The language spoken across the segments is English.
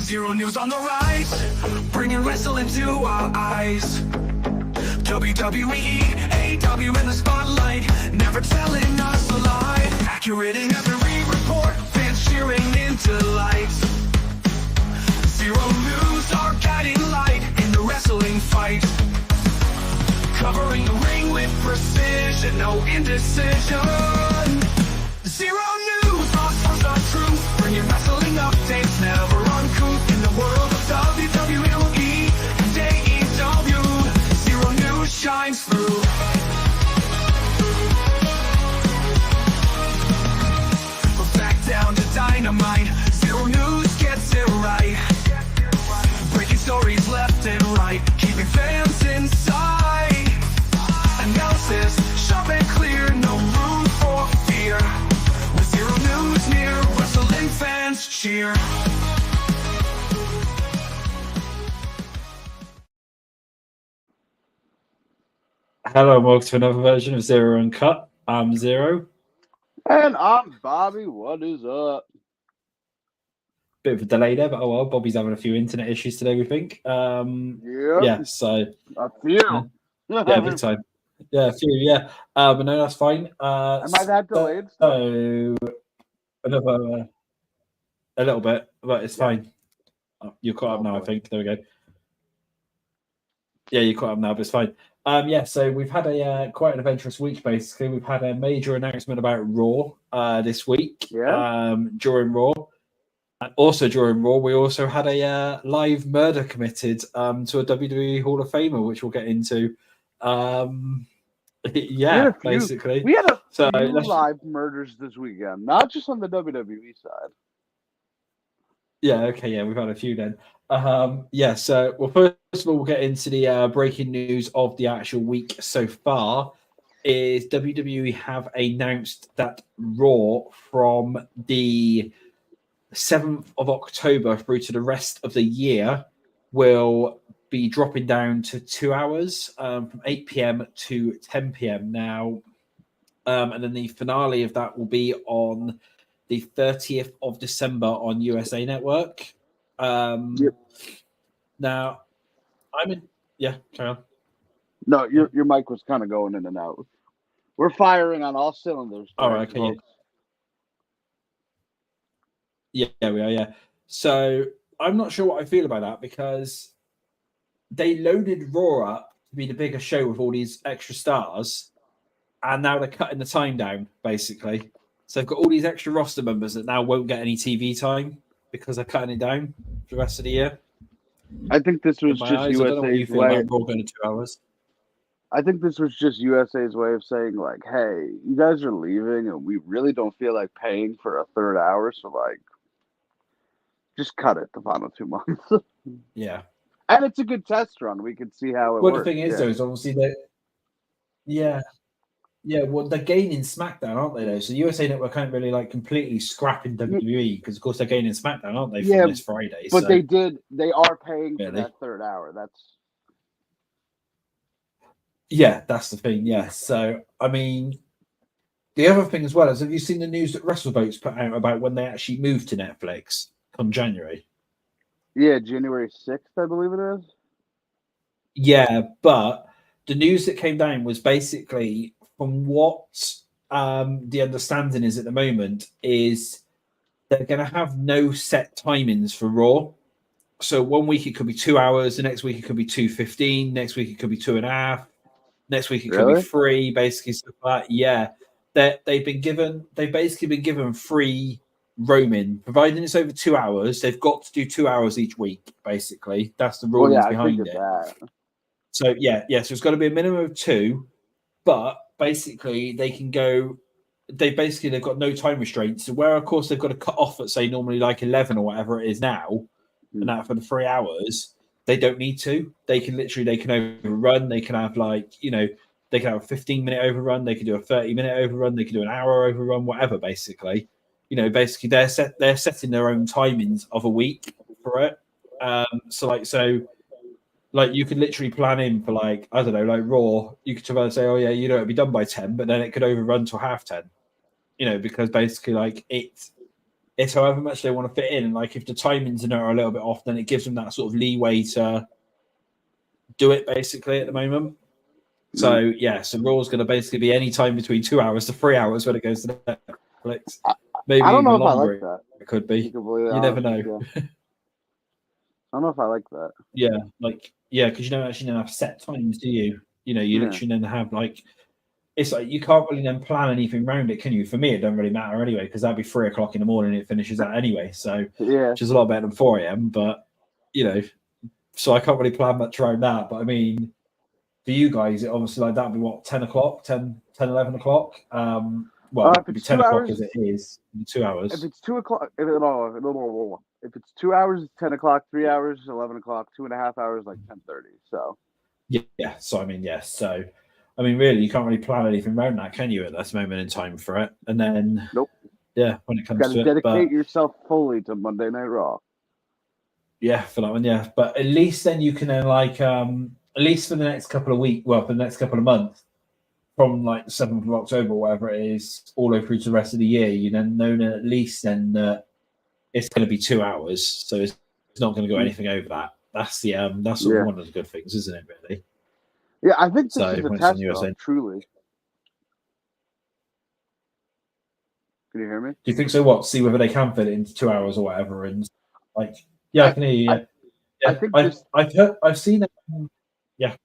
Zero news on the rise, bringing wrestling to our eyes. WWE, AW in the spotlight, never telling us a lie. Accurate in every report, fans cheering into light. Zero news, our guiding light in the wrestling fight. Covering the ring with precision, no indecision. Zero news, our truth, bringing wrestling updates, never uncouth in the world of WWE and AEW. Zero news shines through. Back down to dynamite, zero news gets it right. Breaking stories left and right, keeping fans inside. Analysis sharp and clear, no room for fear. With zero news near, wrestling fans cheer. Hello and welcome to another version of Zero Uncut. I'm Zero. And I'm Bobby. What is up? Bit of a delay there, but oh well. Bobby's having a few internet issues today, we think. Yeah, so A few. yeah, big time. Yeah, a few, yeah. But no, that's fine. Am I that delayed? So another a little bit, but it's fine. Oh, you're caught up now, I think. There we go. Yeah, you're caught up now, but it's fine. Yeah, so we've had a quite an adventurous week. Basically, we've had a major announcement about Raw this week. Yeah. During Raw, and also during Raw, we also had a live murder committed to a WWE Hall of Famer, which we'll get into. Yeah, basically, we had a so few live murders this weekend, not just on the WWE side. Yeah, okay, yeah, we've had a few then. Yeah, so well, first of all, we'll get into the breaking news of the actual week so far. Is WWE have announced that Raw from the 7th of October through to the rest of the year will be dropping down to 2 hours from 8 p.m. to 10 p.m. now. And then the finale of that will be on the 30th of December on USA Network. Yep. Now, yeah, carry on. No, your mic was kind of going in and out. We're firing on all cylinders. All right, okay, yeah, we are, yeah. So I'm not sure what I feel about that because they loaded Raw up to be the bigger show with all these extra stars, and now they're cutting the time down, basically. So they've got all these extra roster members that now won't get any TV time because they're cutting it down for the rest of the year. I think this was just USA's way. About Raw going to 2 hours. I think this was just USA's way of saying, like, hey, you guys are leaving, and we really don't feel like paying for a third hour, so like, just cut it the final 2 months. Yeah. And it's a good test run. We can see how it works. Well, the thing is, though, is obviously that. Yeah, well, they're gaining SmackDown, aren't they, though? So USA Network can't really, like, completely scrapping WWE because, of course, they're gaining SmackDown, aren't they, from this Friday? But they are paying for that third hour. Yeah, that's the thing, yeah. So, I mean, the other thing as well is, have you seen the news that WrestleVotes put out about when they actually moved to Netflix come January? Yeah, January 6th, I believe it is. Yeah, but the news that came down was basically, from what the understanding is at the moment, is they're going to have no set timings for Raw. So 1 week it could be 2 hours, the next week it could be 2:15, next week it could be 2.5, next week it could be 3, basically stuff like that. Yeah, they've basically been given free roaming, providing it's over 2 hours. They've got to do 2 hours each week, basically. That's the rules behind it. So yeah, so it's got to be a minimum of 2, but basically they can go. They've got no time restraints. So where, of course, they've got to cut off at say normally like 11 or whatever it is now, and that for the 3 hours, they don't need to. They can overrun. They can have they can have a 15-minute overrun. They can do a 30-minute overrun. They can do an hour overrun, whatever. Basically, basically they're setting their own timings of a week for it. So Like you could literally plan in for like, I don't know, like Raw. You could try to say, oh yeah, it'll be done by 10, but then it could overrun till 10:30. Because basically like it's however much they want to fit in, and like if the timings in it are a little bit off, then it gives them that sort of leeway to do it basically at the moment. So yeah, so Raw's going to basically be any time between 2 hours to 3 hours when it goes to Netflix. Maybe I don't know even if I longer. like that. It could be. You Never know. I don't know if I like that. Yeah, because you don't actually have set times, do you? You literally then have like, it's like you can't really then plan anything around it, can you? For me, it doesn't really matter anyway, because that'd be 3 o'clock in the morning. It finishes out anyway, so which is a lot better than 4 a.m. But so I can't really plan much around that. But I mean, for you guys, it obviously like that'd be what 10 o'clock, 10, 11 o'clock. Well, it'd be 10 o'clock as it is, 2 hours. If it's 2 o'clock, if it's 2 hours, it's 10 o'clock. 3 hours, 11 o'clock. 2.5 hours, like 10:30. So yeah. So I mean, yes. So I mean, really, you can't really plan anything around that, can you? At this moment in time for it, and then nope. Yeah, when it comes to it, dedicate yourself fully to Monday Night Raw. Yeah, for that one, yeah. But at least then you can then like at least for the next couple of weeks, well, for the next couple of months, from like the 7th of October, whatever it is, all the way through to the rest of the year, you then know that at least then it's going to be 2 hours, so it's not going to go anything over that. That's the that's sort of one of the good things, isn't it? Really. Yeah, I think this is a test, though, truly. Can you hear me? Do you think so? What? See whether they can fit it into 2 hours or whatever, and like, yeah, I can hear you. I think I've seen it. Yeah.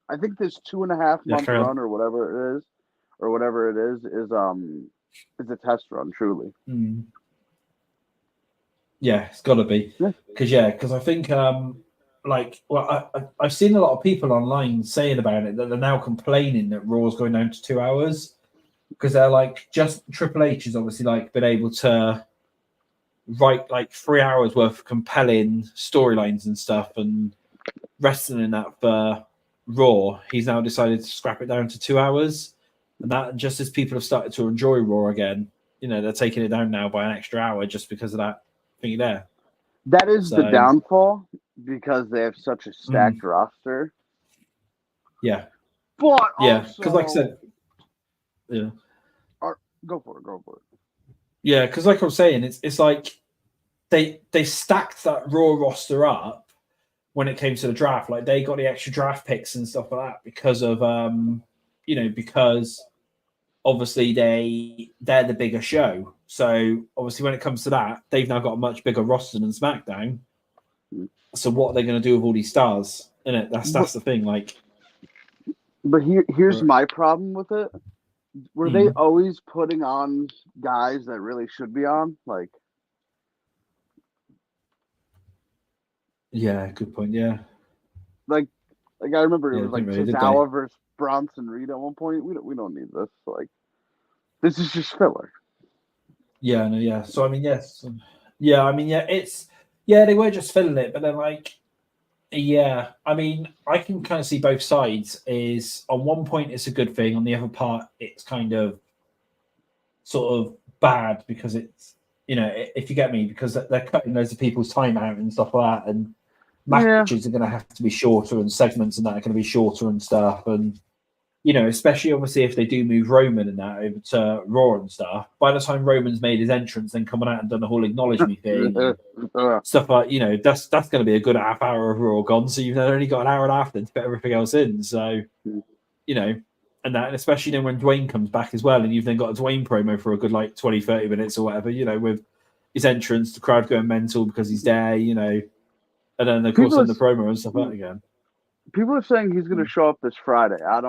I think this 2.5 month run or whatever it is a test run, truly. Yeah, it's got to be because I think I've seen a lot of people online saying about it that they're now complaining that Raw's going down to 2 hours because they're like, just Triple H has obviously like been able to write like 3 hours worth of compelling storylines and stuff and wrestling in that for Raw. He's now decided to scrap it down to 2 hours, and that just as people have started to enjoy Raw again, they're taking it down now by an extra hour just because of that thing there. That is the downfall because they have such a stacked roster. Yeah, but because like I said, go for it. Yeah, because like I was saying, it's like they stacked that Raw roster up when it came to the draft. Like they got the extra draft picks and stuff like that because of because obviously they're the bigger show. So obviously when it comes to that, they've now got a much bigger roster than SmackDown. So what are they going to do with all these stars? Innit? That's the thing. Like, but here's my problem with it. Were they always putting on guys that really should be on? Like, yeah, good point. Yeah, like I remember it was like Tozawa versus Bronson Reed at one point. We don't need this. Like, this is just filler. Yeah, no, yeah. So I mean, yes, yeah. I mean, yeah. They were just filling it, but then like, yeah. I mean, I can kind of see both sides. Is on one point it's a good thing, on the other part it's kind of sort of bad because it's if you get me, because they're cutting loads of people's time out and stuff like that, and matches are going to have to be shorter and segments and that are going to be shorter and stuff, and especially obviously if they do move Roman and that over to Raw and stuff, by the time Roman's made his entrance, then coming out and done the whole acknowledge me thing, stuff like, that's going to be a good half hour of Raw gone. So you've only got an hour and a half then to put everything else in. So, and especially then when Dwayne comes back as well, and you've then got a Dwayne promo for a good like 20, 30 minutes or whatever, with his entrance, the crowd going mental because he's there, and then of course in the promo and stuff like that again. People are saying he's going to show up this Friday. I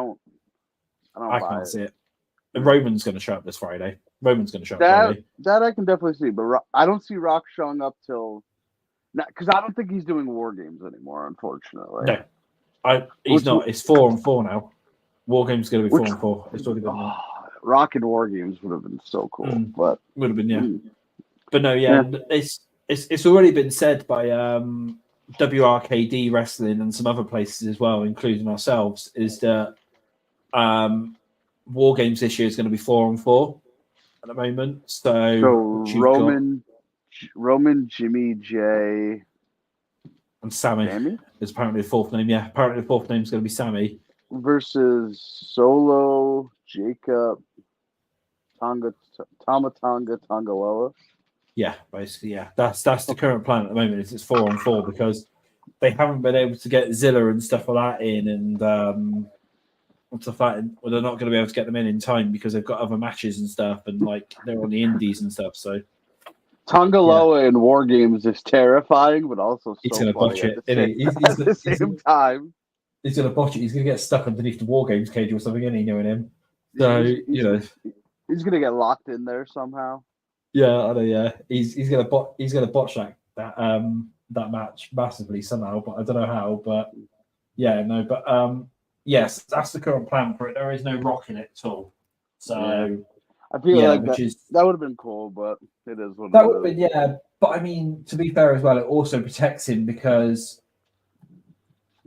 can't see it. And Roman's going to show up this Friday. Friday. That I can definitely see, but I don't see Rock showing up till because I don't think he's doing War Games anymore. Unfortunately, no, he's not. It's 4-on-4 now. War Games going to be 4-on-4. It's already been Rock and War Games would have been so cool, but would have been But no, it's already been said by WRKD Wrestling and some other places as well, including ourselves, is that War Games this year is going to be 4-on-4 at the moment. So Roman, Jimmy, Jay, and Sammy. is apparently the fourth name. Yeah, apparently the fourth name is going to be Sammy versus Solo, Jacob, Tongaloa. Yeah, basically, yeah. That's the current plan at the moment. Is it's 4-on-4 because they haven't been able to get Zilla and stuff like that in, and stuff like that. Well, they're not going to be able to get them in time because they've got other matches and stuff, and like they're on the indies and stuff. So Tongaloa in War Games is terrifying, but also he's so going to funny botch at it. the same, He's at the same time. He's going to botch it. He's going to get stuck underneath the War Games cage or something, isn't he, knowing him? So, you know. He's going to get locked in there somehow. Yeah, I know, yeah. He's going to botch that match massively somehow, but I don't know how. But, yeah, no. But, yes, that's the current plan for it. There is no Rock in it at all. So, yeah. I feel like that would have been cool, but it is what that would have been, yeah. But, I mean, to be fair as well, it also protects him because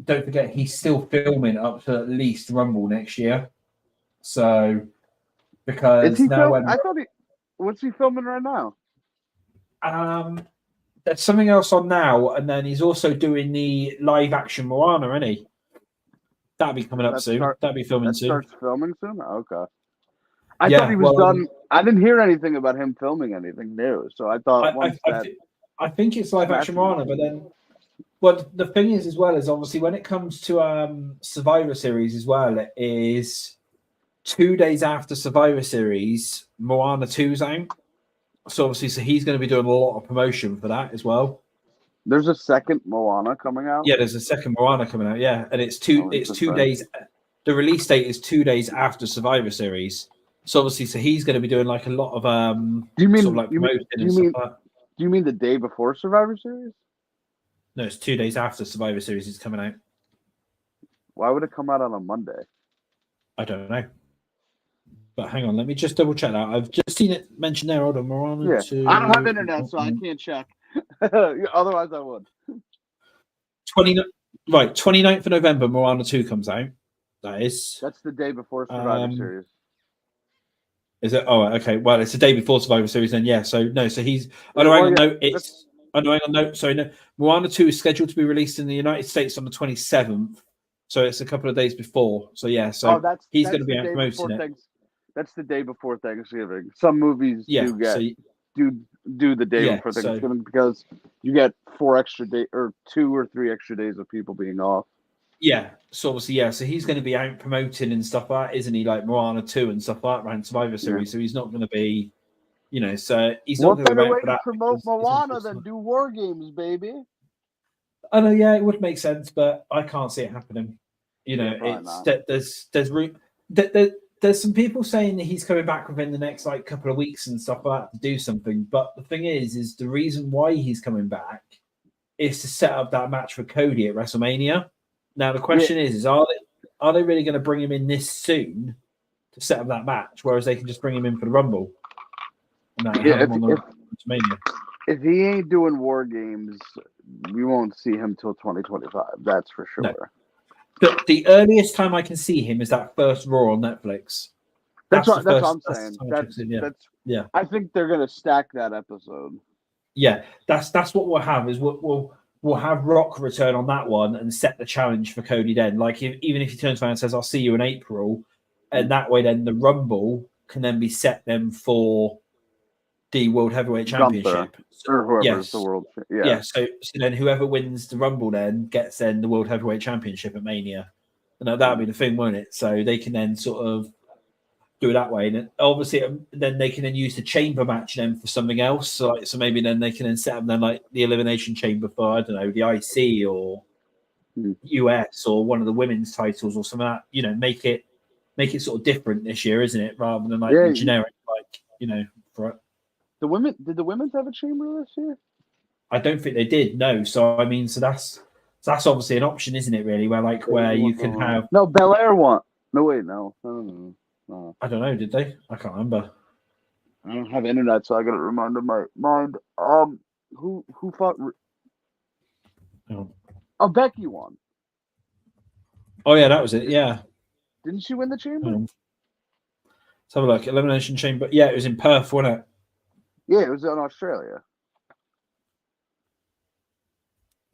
don't forget he's still filming up to at least Rumble next year. So because now I thought what's he filming right now? There's something else on now, and then he's also doing the live action Moana, isn't he? That'll be coming up soon. That'll be filming soon. Starts filming soon? Okay. I thought he was done. I didn't hear anything about him filming anything new, so I thought I think it's live action Moana, but then well, the thing is as well is obviously when it comes to Survivor Series as well, it is 2 days after Survivor Series, Moana 2's out. So obviously, so he's going to be doing a lot of promotion for that as well. There's a second Moana coming out. Yeah, there's a second Moana coming out. Yeah, and it's 2 days. The release date is 2 days after Survivor Series. So obviously, so he's going to be doing like a lot of Do you mean sort of like promotion and stuff like that. Do you mean the day before Survivor Series? No, it's 2 days after Survivor Series is coming out. Why would it come out on a Monday? I don't know. But hang on, let me just double check that. I've just seen it mentioned there. Hold on, Moana 2. I don't have internet, so I can't check. Otherwise, I would. 29th of November, Moana 2 comes out. That's the day before Survivor Series. Is it? Oh, okay. Well, it's the day before Survivor Series then, yeah. So, no, so he's... Sorry, no. Moana 2 is scheduled to be released in the United States on the 27th. So it's a couple of days before. So, yeah. So he's going to be out promoting it. That's the day before Thanksgiving. Some movies do the day before Thanksgiving because you get 4 extra days or 2 or 3 extra days of people being off. Yeah, so obviously, yeah. So he's going to be out promoting and stuff like that, isn't he? Like Moana 2 and stuff like that around Survivor Series. So he's not going to be, so he's not going to be better way to promote Moana than do War Games, baby. I know, yeah, it would make sense, but I can't see it happening. There's some people saying that he's coming back within the next like couple of weeks and stuff like that to do something. But the thing is the reason why he's coming back is to set up that match for Cody at WrestleMania. Now the question is are they really going to bring him in this soon to set up that match, whereas they can just bring him in for the Rumble? If he ain't doing War Games, we won't see him till 2025. That's for sure. No. But the earliest time I can see him is that first Raw on Netflix. That's what I'm saying. Yeah. I think they're gonna stack that episode. Yeah, that's what we'll have is we'll have Rock return on that one and set the challenge for Cody then. Like even if he turns around and says, "I'll see you in April," and that way then the Rumble can then be set then for the World Heavyweight Championship. Or whoever's the world. Yeah. So then whoever wins the Rumble then gets then the World Heavyweight Championship at Mania. And that'll be the thing, won't it? So they can then sort of do it that way. And obviously then they can then use the chamber match then for something else. So maybe then they can then set up then like the Elimination Chamber for, I don't know, the IC or US or one of the women's titles or something like that, make it sort of different this year, isn't it? Rather than like the generic, for it. Did the women's have a chamber this year? I don't think they did. No. So I mean, so that's obviously an option, isn't it? Really, where you can have Belair won. No, wait, no. I don't know. Did they? I can't remember. I don't have internet, so I got to remind my mind. Who fought? Oh, Becky won. Oh yeah, that was it. Yeah. Didn't she win the chamber? Let's have a look. Elimination Chamber. Yeah, it was in Perth, wasn't it? Yeah, it was in Australia.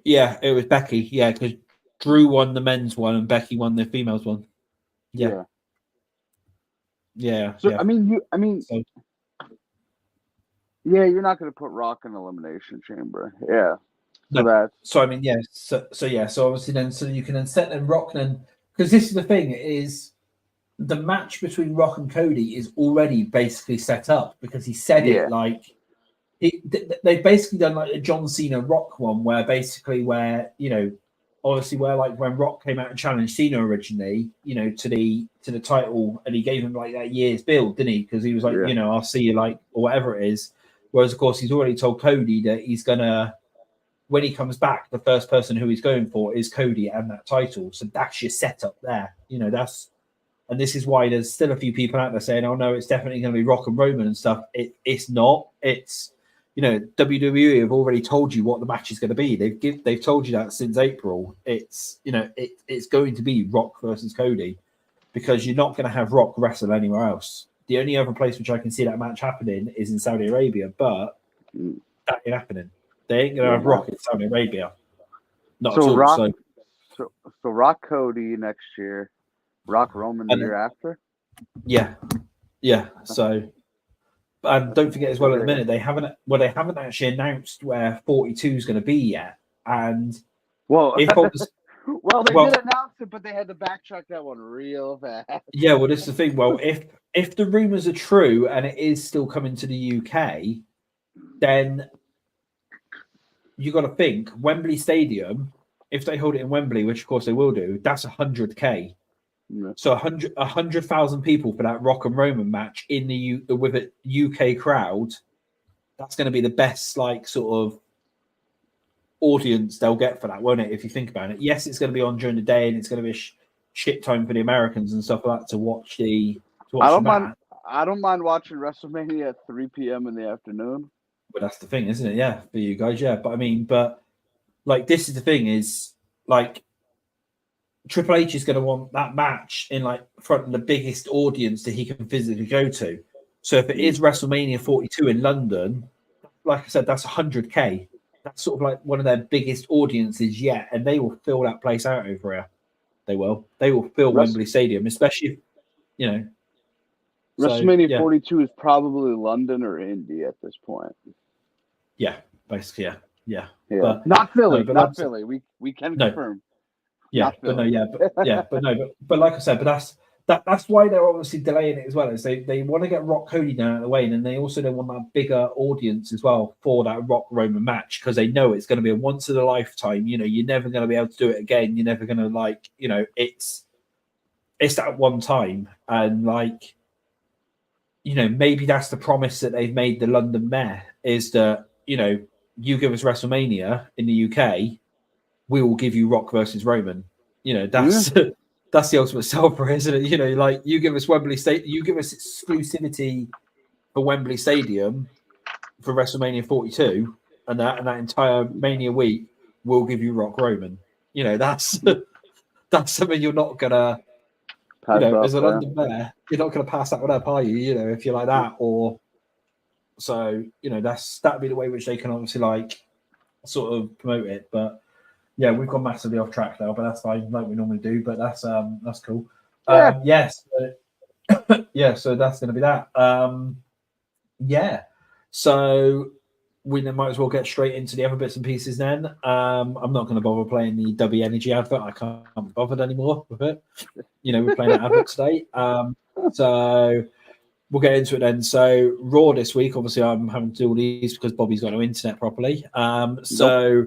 Yeah, it was Becky. Yeah, because Drew won the men's one and Becky won the females one. Yeah. So Yeah. I mean, So, yeah, you're not going to put Rock in Elimination Chamber. Yeah. So no. that's So I mean, yeah. So yeah. So obviously then, so you can then set them Rock then, because this is the thing is the match between Rock and Cody is already basically set up because he said yeah. it like they've basically done like a John Cena Rock one where you know obviously where like when Rock came out and challenged Cena originally, you know, to the title, and he gave him like that year's build, didn't he? Because he was like, Yeah. you know, I'll see you like or whatever it is. Whereas of course he's already told Cody that he's gonna when he comes back, the first person who he's going for is Cody and that title. So that's your setup there. You know, and this is why there's still a few people out there saying, "Oh no, it's definitely going to be Rock and Roman and stuff." It's not. It's you know, WWE have already told you what the match is going to be. They've told you that since April. It's you know it's going to be Rock versus Cody because you're not going to have Rock wrestle anywhere else. The only other place which I can see that match happening is in Saudi Arabia, but that ain't happening. They ain't going to have Rock in Saudi Arabia. Not at all. Rock, so Rock Cody next year, Rock Roman the year after. Yeah. So. And don't forget as well at the minute they haven't actually announced where 42 is going to be yet. And they did announce it, but they had to backtrack that one real fast. Yeah, well, this is the thing. Well, if the rumors are true and it is still coming to the UK, then you got to think Wembley Stadium. If they hold it in Wembley, which of course they will do, that's 100K. Yeah. So 100,000 people for that Rock and Roman match in with a UK crowd. That's going to be the best like sort of audience they'll get for that, won't it? If you think about it, yes, it's going to be on during the day and it's going to be shit time for the Americans and stuff like that to watch the. I don't mind watching WrestleMania at 3 p.m. in the afternoon. But that's the thing, isn't it? Yeah, for you guys, yeah. But I mean, like this is the thing is like. Triple H is going to want that match in like front of the biggest audience that he can physically go to. So if it is WrestleMania 42 in London, like I said, that's 100K. That's sort of like one of their biggest audiences yet, and they will fill that place out over here. They will fill Wembley Stadium, especially if, you know. WrestleMania 42 is probably London or Indy at this point. Yeah, basically, yeah. But not Philly, not Philly. We can confirm. Yeah, but like I said, that's why they're obviously delaying it as well. Is they want to get Rock Cody down out of the way, and then they also don't want that bigger audience as well for that Rock Roman match because they know it's going to be a once in a lifetime. You know, you're never going to be able to do it again. You're never going to like, you know, it's that one time, and like, you know, maybe that's the promise that they've made the London Mayor is that you know you give us WrestleMania in the UK. We will give you Rock versus Roman. You know, that's that's the ultimate sell for it, isn't it? You know, like you give us Wembley Stadium, you give us exclusivity for Wembley Stadium for WrestleMania 42, and that entire Mania week, we'll give you Rock Roman. You know, that's something you're not gonna, you know, as a London Mayor, you're not gonna pass that one up, are you? You know, if you're like that, or so, you know, that'd be the way which they can obviously like sort of promote it, but. Yeah, we've gone massively off track now, but that's fine, like we normally do. But that's cool. Yes, so that's going to be that. So we then might as well get straight into the other bits and pieces. Then I'm not going to bother playing the W Energy advert. I can't be bothered anymore with it. You know, we're playing that advert today. So we'll get into it then. So Raw this week. Obviously, I'm having to do all these because Bobby's got no internet properly. So.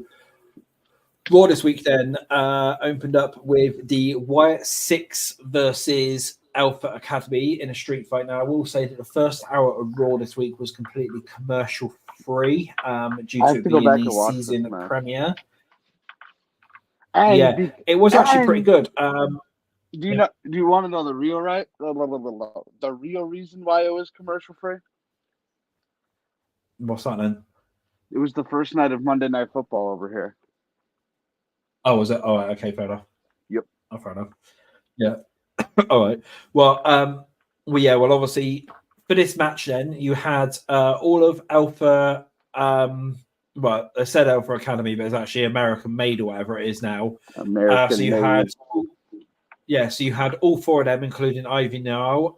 Raw this week then opened up with the Wyatt 6 versus Alpha Academy in a street fight. Now, I will say that the first hour of Raw this week was completely commercial free due to it being the season premiere. It was actually pretty good. Do you want to know the real the real reason why it was commercial free? What's that then? It was the first night of Monday Night Football over here. Oh, was it? Oh, okay, fair enough. Yep. Oh, fair enough. Yeah. All right. Well, obviously for this match, then you had all of Alpha. well, they said Alpha Academy, but it's actually American Made or whatever it is now. American So you made. had, so you had all four of them, including Ivy Nile,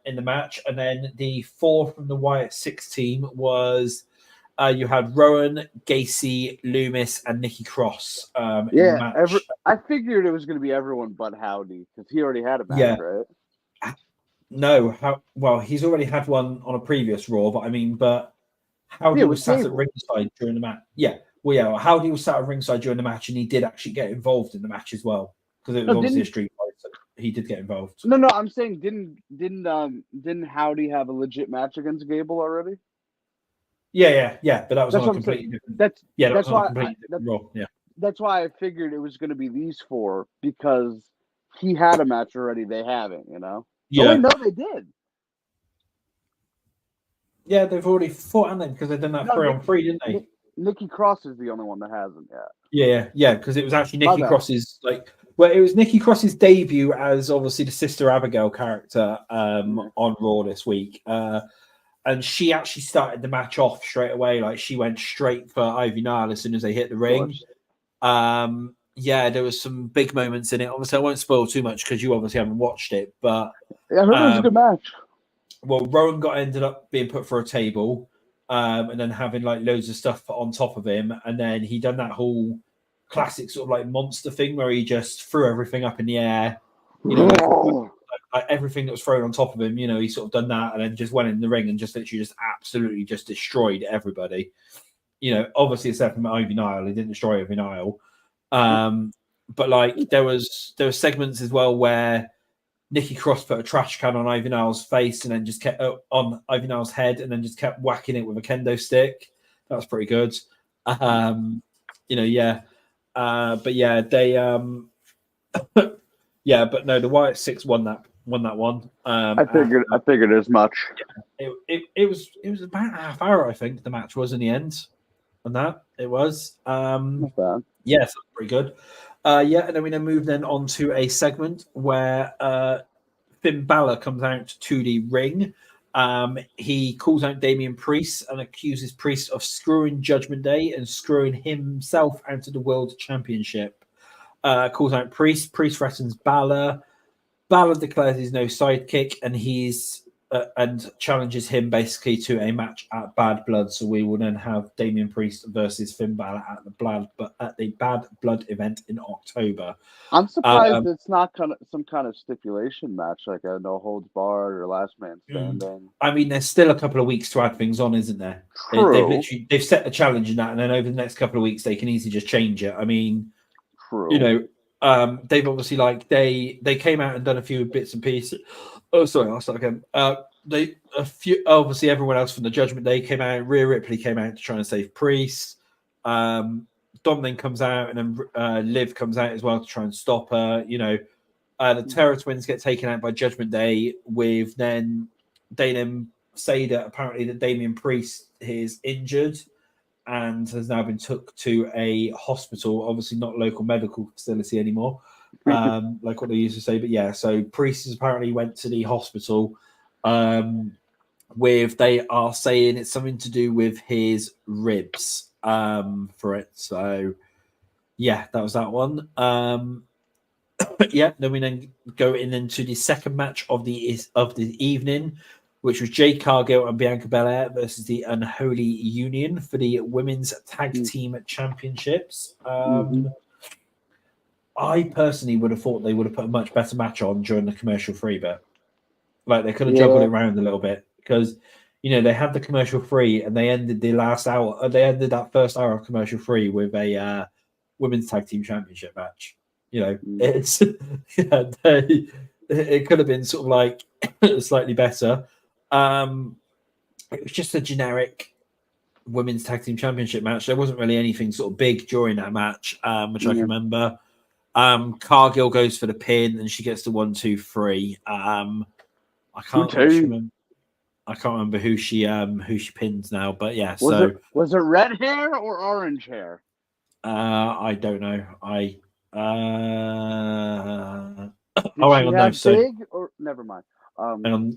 in the match, and then the four from the Wyatt Six team was you had Rowan, Gacy, Loomis, and Nikki Cross in the match. I figured it was going to be everyone but Howdy because he already had a match, right? No, he's already had one on a previous Raw, but Howdy was sat at ringside during the match. Howdy was sat at ringside during the match, and he did actually get involved in the match as well because it was obviously a street fight. So he did get involved. No, I'm saying didn't Howdy have a legit match against Gable already? Yeah, but that was on a completely different. That's Raw. Yeah, that's why I figured it was going to be these four because he had a match already. They haven't, Yeah, no, they did. Yeah, they've already fought, haven't they? Because they've done that 3-on-3, didn't they? Nikki Cross is the only one that hasn't yet. Yeah, because it was actually Nikki Cross's it was Nikki Cross's debut as obviously the Sister Abigail character on Raw this week. And she actually started the match off straight away. Like she went straight for Ivy Nile as soon as they hit the ring. There was some big moments in it. Obviously, I won't spoil too much because you obviously haven't watched it. But I heard it was a good match. Well, Rowan ended up being put for a table, and then having like loads of stuff put on top of him, and then he done that whole classic sort of like monster thing where he just threw everything up in the air, like everything that was thrown on top of him. He sort of done that, and then just went in the ring and just literally just absolutely just destroyed everybody. Obviously except from Ivy Nile, he didn't destroy Ivy Nile, but like there was segments as well where Nikki Cross put a trash can on Ivy Nile's face and then just kept on Ivy Nile's head and then just kept whacking it with a kendo stick. That was pretty good. But no, the Wyatt Six won that one. I figured as much. It was about a half hour, I think, the match was in the end. On that, it was. Not bad. Yes, pretty good. And then we move on to a segment where Finn Balor comes out to the ring. He calls out Damian Priest and accuses Priest of screwing Judgment Day and screwing himself out of the World Championship. Calls out Priest. Priest threatens Balor. Balor declares he's no sidekick, and and challenges him basically to a match at Bad Blood. So we will then have Damian Priest versus Finn Balor at the Bad Blood event in October. I'm surprised it's not some kind of stipulation match like a no holds barred or last man standing. I mean, there's still a couple of weeks to add things on, isn't there? True. They've set the challenge in that, and then over the next couple of weeks they can easily just change it. I mean, true. They've obviously they came out and done a few bits and pieces. Oh, sorry, I'll start again. Obviously everyone else from the Judgment Day came out. Rhea Ripley came out to try and save Priest. Dom then comes out, and then Liv comes out as well to try and stop her. The Terror Twins get taken out by Judgment Day. With then they then say that apparently that Damian Priest is injured and has now been took to a hospital, obviously not local medical facility anymore, like what they used to say. But yeah, so Priest has apparently went to the hospital. They are saying it's something to do with his ribs for it. So yeah, that was that one. Then we go into the second match of the evening, which was Jade Cargill and Bianca Belair versus the Unholy Union for the Women's Tag Team Championships. I personally would have thought they would have put a much better match on during the commercial free bit. Like they could have juggled it around a little bit because, they had the commercial free and they ended the last hour. They ended that first hour of commercial free with a Women's Tag Team Championship match. It's it could have been sort of like slightly better. It was just a generic Women's Tag Team Championship match. There wasn't really anything sort of big during that match, which I can remember. Cargill goes for the pin and she gets the 1, 2, 3. I can't remember who she pins now, but yeah. Was it red hair or orange hair? I don't know. Hang on, no. Big or never mind. So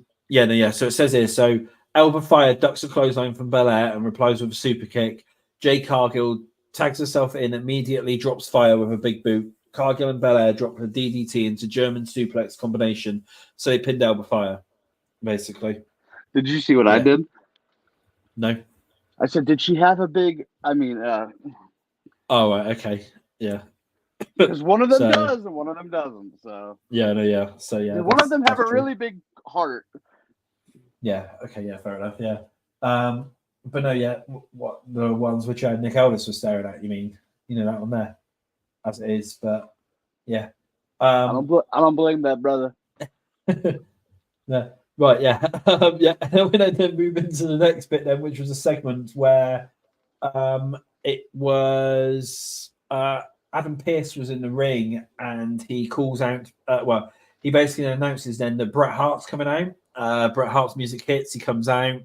it says here. So Elba Fire ducks a clothesline from Belair and replies with a super kick. Jay Cargill tags herself in, immediately drops fire with a big boot. Cargill and Belair drop a DDT into German suplex combination, so they pinned Alba Fire, basically. Did you see what I did? No. I said, did she have a big? I mean, oh, right, okay, yeah. Because one of them does and one of them doesn't. So So yeah, one of them have a really big heart. Yeah. Okay. Yeah. Fair enough. Yeah. But no. Yeah. What the ones which Nick Aldis was staring at? You mean that one there, as it is. But yeah. I don't blame that brother. Yeah. Right. Yeah. Yeah. And then we then move into the next bit then, which was a segment where it was Adam Pearce was in the ring and he calls out. He basically announces then that Bret Hart's coming out. Bret Hart's music hits. He comes out.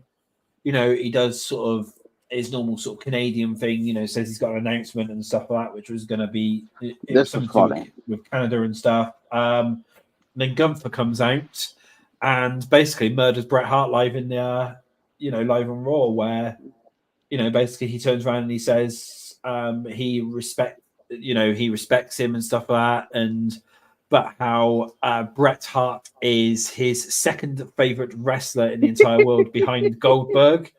He does sort of his normal sort of Canadian thing. Says he's got an announcement and stuff like that, which was going to be this was funny with Canada and stuff. Then Gunther comes out and basically murders Bret Hart live in the live on Raw, where basically he turns around and he says he respects him and stuff like that, but how Bret Hart is his second favorite wrestler in the entire world behind Goldberg,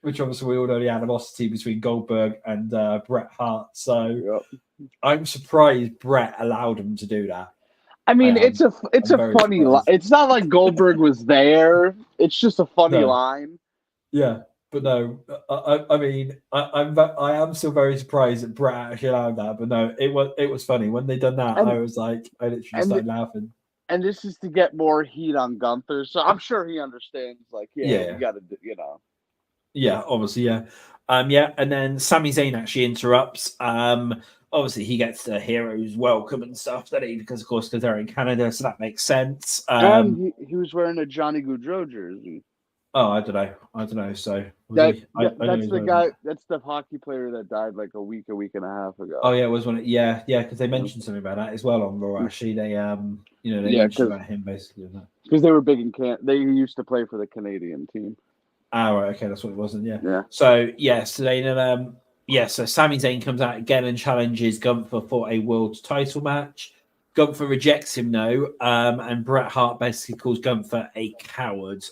which obviously we all know the animosity between Goldberg and Bret Hart. So I'm surprised Bret allowed him to do that. I mean, it's a funny line. It's not like Goldberg was there. It's just a funny line. Yeah. But no, I mean, I am still very surprised that Bret actually allowed that. But no, it was funny when they done that. I was like, I literally started laughing. And this is to get more heat on Gunther, so I'm sure he understands. Like, you got to, Yeah, obviously, yeah, and then Sami Zayn actually interrupts. Obviously, he gets the hero's welcome and stuff, doesn't he? Because they're in Canada, so that makes sense. And he was wearing a Johnny Gaudreau jersey. Oh, I don't know. So that's the guy. That's the hockey player that died like a week and a half ago. Oh yeah, it was one. Yeah, because they mentioned something about that as well on Raw. Actually, they mentioned about him basically. Because they were big in They used to play for the Canadian team. Oh, right, okay, that's what it was. Yeah. So they then so Sami Zayn comes out again and challenges Gunther for a world title match. Gunther rejects him though, and Bret Hart basically calls Gunther a coward.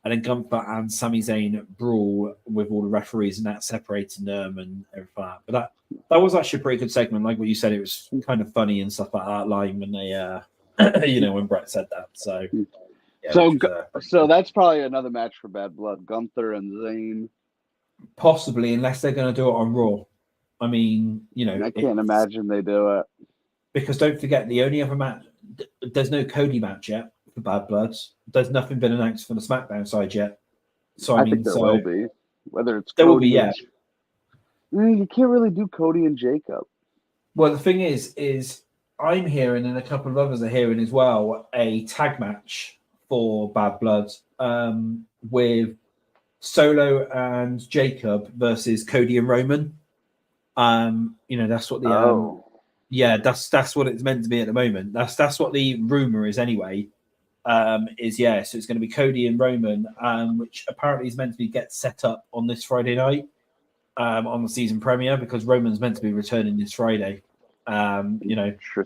And then Gunther and Sami Zayn brawl with all the referees and that separating them and everything like that. But that was actually a pretty good segment. Like what you said, it was kind of funny and stuff like that line when they, when Bret said that. So, so that's probably another match for Bad Blood, Gunther and Zayn. Possibly, unless they're going to do it on Raw. I mean, I can't imagine they do it. Because don't forget, the only other match, there's no Cody match yet for Bad Bloods. There's nothing been announced for the SmackDown side yet. So I mean, think there will be. Whether it's there Cody will be, yeah. You can't really do Cody and Jacob. Well, the thing is I'm hearing, and a couple of others are hearing as well, a tag match for Bad Blood with Solo and Jacob versus Cody and Roman. That's what the that's what it's meant to be at the moment. That's what the rumor is anyway. So it's going to be Cody and Roman, which apparently is meant to get set up on this Friday night on the season premiere, because Roman's meant to be returning this Friday. Interesting.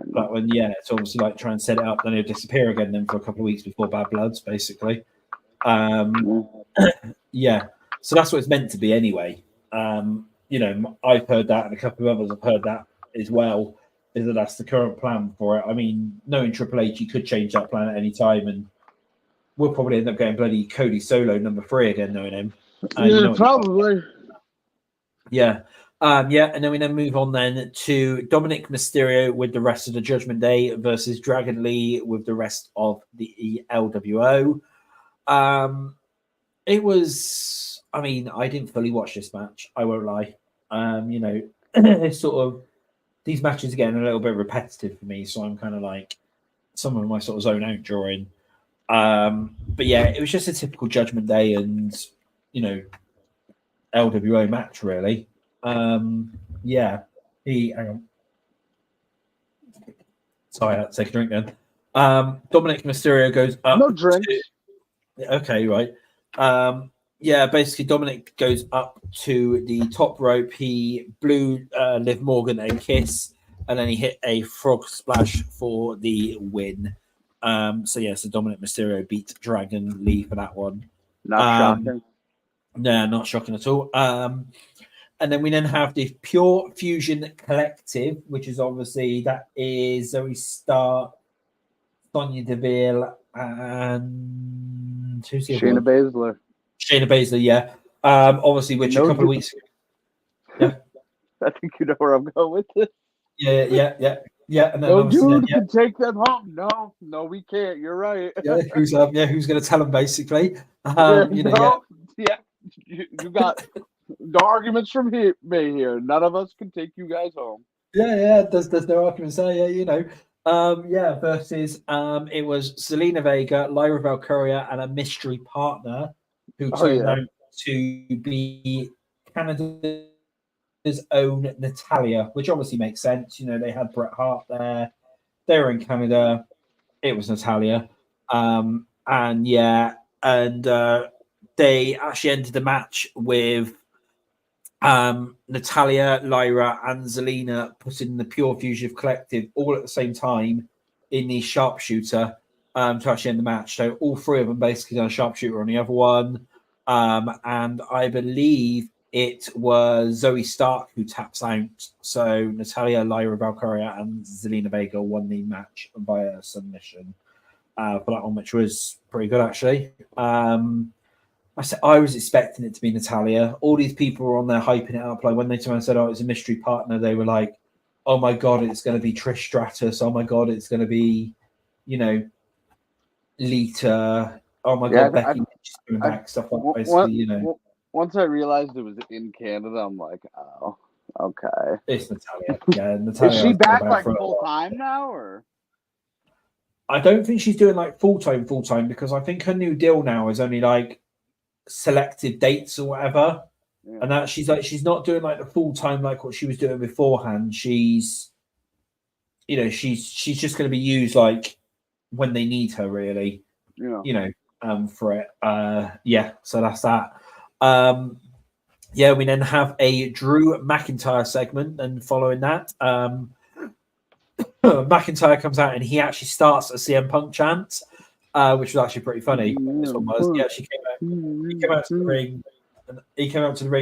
But when it's obviously like try and set it up, then he'll disappear again then for a couple of weeks before Bad Bloods, basically. So that's what it's meant to be anyway. I've heard that, and a couple of others have heard that as well. Is that that's the current plan for it? I mean, knowing Triple H, he could change that plan at any time, and we'll probably end up getting bloody Cody Solo number 3 again, knowing him. Probably. Yeah. And then we move on then to Dominic Mysterio with the rest of the Judgment Day versus Dragon Lee with the rest of the LWO. It was, I mean, I didn't fully watch this match, I won't lie. It's sort of, these matches are getting a little bit repetitive for me, so I'm kind of like, some of my sort of zone out during. But yeah, it was just a typical Judgment Day and, LWO match, really. Hang on. Sorry, I had to take a drink then. Dominic Mysterio goes up. No drinks. Okay, right. Yeah, basically Dominic goes up to the top rope. He blew Liv Morgan a kiss, and then he hit a frog splash for the win. So Dominic Mysterio beat Dragon Lee for that one. Not shocking. No, not shocking at all. And then we have the Pure Fusion Collective, which is obviously that is Zoe Stark, Sonya Deville, and who's the other Shayna one? Baszler. Shayna Baszler, yeah. Obviously, which a couple of weeks ago. Yeah. I think you know where I'm going with this. Yeah. And then No dude can take them home. No, we can't. You're right. Who's going to tell them basically? You got no arguments from me here. None of us can take you guys home. Yeah. There's no arguments there. Yeah, versus it was Zelina Vega, Lyra Valkyria, and a mystery partner who turned out to be Canada's own Natalia, which obviously makes sense. They had Bret Hart there. They were in Canada. It was Natalia. They actually ended the match with Natalia, Lyra, and Zelina putting the Pure Fusion Collective all at the same time in the sharpshooter to actually end the match. So all three of them basically done a sharpshooter on the other one. And I believe it was Zoe Stark who taps out. So Natalia, Lyra Valkyria, and Zelina Vega won the match via submission for that one, which was pretty good actually. I was expecting it to be Natalia. All these people were on there hyping it up. Like when they turned and said, "Oh, it's a mystery partner," they were like, "Oh my god, it's going to be Trish Stratus. Oh my god, it's going to be, Lita. Oh my god, Becky Lynch coming back." Stuff like basically, Once I realized it was in Canada, I'm like, "Oh, okay." It's Natalia. Yeah, Natalia. Is she back like full time now, or? I don't think she's doing like full time because I think her new deal now is only like selected dates or whatever, and that she's not doing like the full time like what she was doing beforehand. She's just going to be used like when they need her really. For it. So that's that. We then have a Drew McIntyre segment, and following that, McIntyre comes out and he actually starts a CM Punk chant. Which was actually pretty funny. This one was. He actually came out to the ring,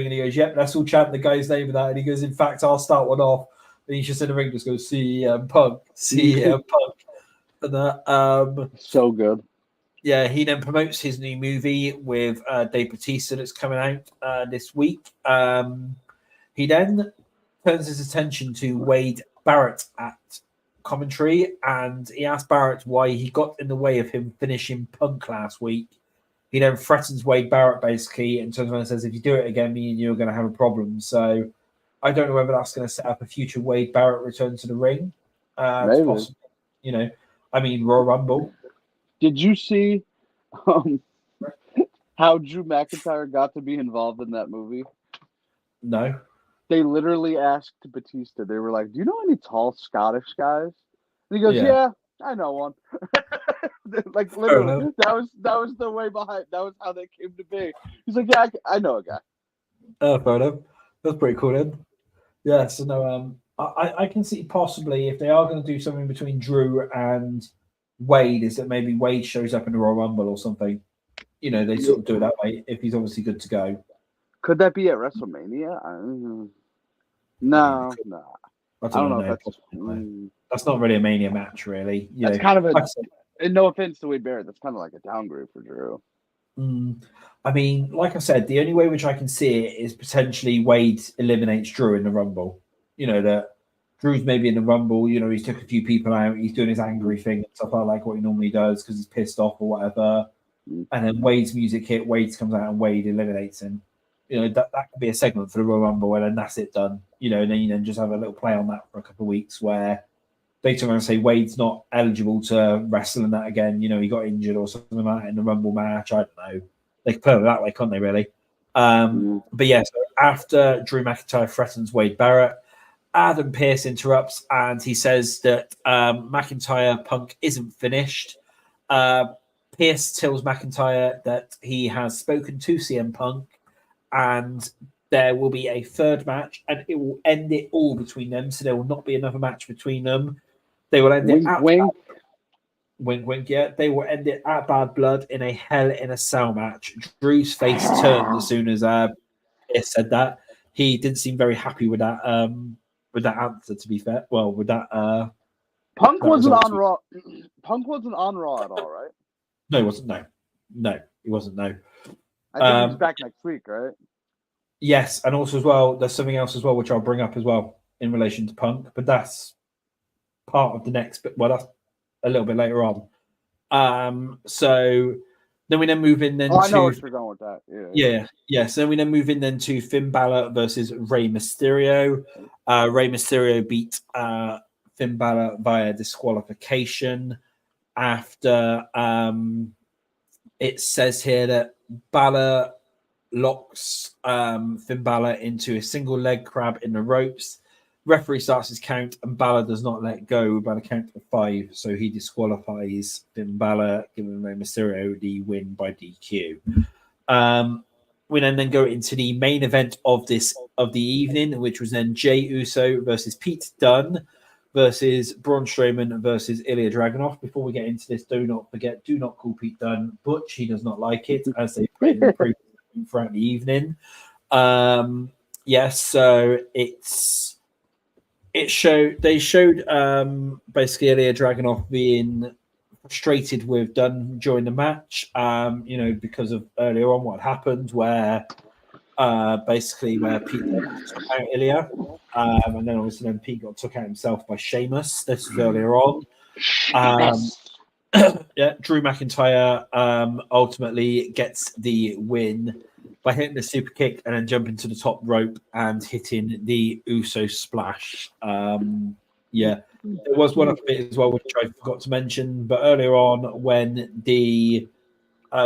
and he goes, "Yep, let's all chant the guy's name of that." And he goes, "In fact, I'll start one off." And he's just in the ring, just goes, "CM Punk, CM Punk," and that. So good. Yeah, he then promotes his new movie with Dave Bautista that's coming out this week. He then turns his attention to Wade Barrett at commentary, and he asked Barrett why he got in the way of him finishing Punk last week. He then threatens Wade Barrett basically and turns around and says, "If you do it again, me and you are going to have a problem." So I don't know whether that's going to set up a future Wade Barrett return to the ring. Maybe. Possible, Royal Rumble. Did you see how Drew McIntyre got to be involved in that movie? No. They literally asked Batista. They were like, "Do you know any tall Scottish guys?" And he goes, "Yeah, I know one." Like literally, that was the way behind. That was how they came to be. He's like, "Yeah, I know a guy." Oh, fair enough. That's pretty cool then. Yeah. So no, I can see possibly if they are going to do something between Drew and Wade, is that maybe Wade shows up in the Royal Rumble or something. They sort of do it that way if he's obviously good to go. Could that be at WrestleMania? No. I don't know. That's not really a Mania match, really. That's kind of and no offense to Wade Barrett, that's kind of like a downgrade for Drew. I mean, like I said, the only way which I can see it is potentially Wade eliminates Drew in the Rumble. That Drew's maybe in the Rumble. He's took a few people out. He's doing his angry thing and stuff like what he normally does because he's pissed off or whatever. And then Wade's music hit. Wade comes out and Wade eliminates him. That could be a segment for the Royal Rumble, and then that's it done. And then you just have a little play on that for a couple of weeks where they turn around and say Wade's not eligible to wrestle in that again. He got injured or something like that in the Rumble match. I don't know. They could play it that way, can't they, really? But yeah, so after Drew McIntyre threatens Wade Barrett, Adam Pearce interrupts and he says that McIntyre Punk isn't finished. Pierce tells McIntyre that he has spoken to CM Punk and there will be a third match and it will end it all between them. So there will not be another match between them. They will end it at wink, wink, yeah. They will end it at Bad Blood in a Hell in a Cell match. Drew's face turned as soon as Pierce said that. He didn't seem very happy with that answer, to be fair. Well, with that Punk that wasn't result. on Raw. Punk wasn't on Raw at all, right? No, he wasn't. No, he wasn't. No. I think he's back next week, right? Yes, and also as well, there's something else as well which I'll bring up as well in relation to Punk, but that's part of the next bit. Well, that's a little bit later on. So then we move in then I know to where you're going with that. Yeah. So then we move in then to Finn Balor versus Rey Mysterio. Rey Mysterio beat Finn Balor via disqualification after it says here that Balor locks Finn Balor into a single leg crab in the ropes. Referee starts his count and Balor does not let go by the count of 5, so he disqualifies Finn Balor, giving Rey Mysterio the win by DQ. We then go into the main event of the evening, which was then Jey Uso versus Pete Dunne versus Braun Strowman versus Ilya Dragunov. Before we get into this, do not call Pete Dunne Butch. He does not like it, as they put in the previous throughout the evening. So they showed basically Ilya Dragunov being frustrated with Dunne during the match, because of earlier on what happened where Pete took out Ilya, and then obviously Pete got took out himself by Sheamus. This was earlier on. Drew McIntyre ultimately gets the win by hitting the super kick and then jumping to the top rope and hitting the Uso splash. There was one other bit as well, which I forgot to mention, but earlier on when the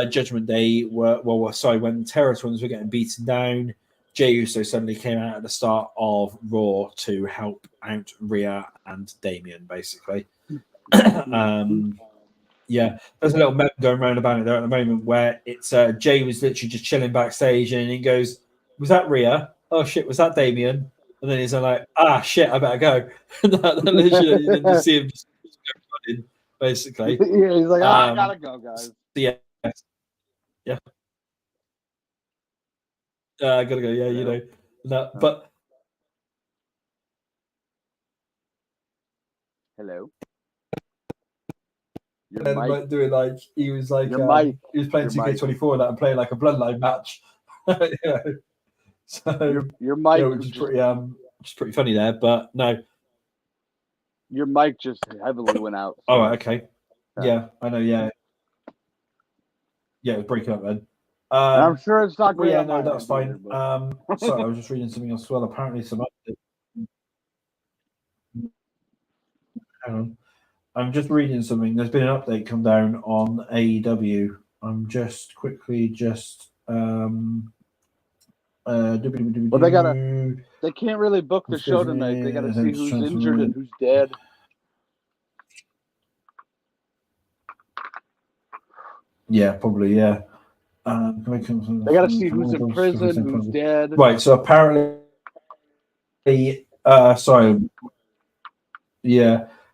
Judgment Day when the Terror Twins were getting beaten down, Jey Uso suddenly came out at the start of Raw to help out Rhea and Damien, basically. There's a little meme going around about it there at the moment where it's Jay was literally just chilling backstage and he goes, "Was that Rhea? Oh shit, was that Damien?" And then he's like, "Ah shit, I better go." And then literally, then you see him just go running, basically. Yeah, he's like, I gotta go, guys. Yeah. I gotta go. Yeah, but hello. And then doing he was he was playing 2K24 and that and playing like a bloodline match. So your mic, which is pretty funny there, but no. Your mic just heavily went out. So. Oh, okay. Yeah, I know. Yeah, it was breaking up then. I'm sure it's not great. No, that's fine. Sorry, I was just reading something else as well. Apparently, hang on. I'm just reading something. There's been an update come down on AEW. I'm just quickly well, they can't really book the show tonight. They gotta see who's injured and who's dead. Yeah, probably, yeah. They gotta see who's in prison, who's dead. Right, so apparently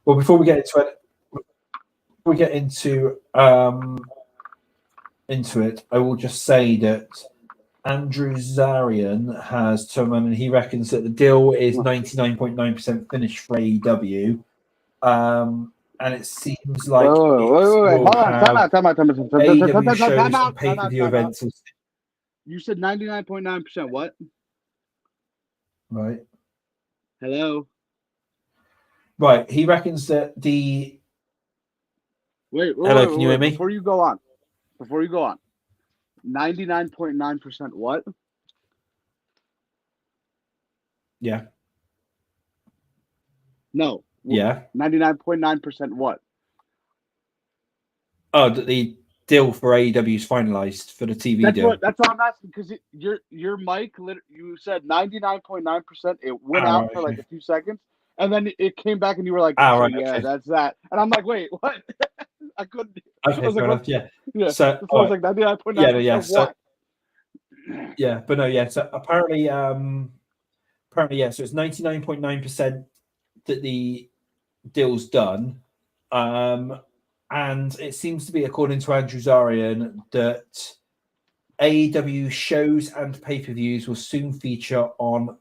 well, before we get into it, I will just say that Andrew Zarian has told he reckons that the deal is 99.9% finished for AEW. And it seems like wait. Hold on. Time out. Pay-per-view events. You said 99.9% what? Right. Hello? Right. He reckons that the... Wait, can you hear me? Before you go on. 99.9% what? Yeah. No. Yeah. 99.9% what? Oh, the deal for AEW is finalized for the TV deal. That's what I'm asking, because your mic, you said 99.9%. It went out for like a few seconds, and then it came back, and you were like, that's that. And I'm like, wait, what? I couldn't. Okay, fair enough. Yeah. Yeah. So So I was like 99.9% yeah, no, yeah, what? yeah, but no, yeah. So apparently, yeah. So it's 99.9% that the deal's done, and it seems to be, according to Andrew Zarian, that AEW shows and pay-per-views will soon feature on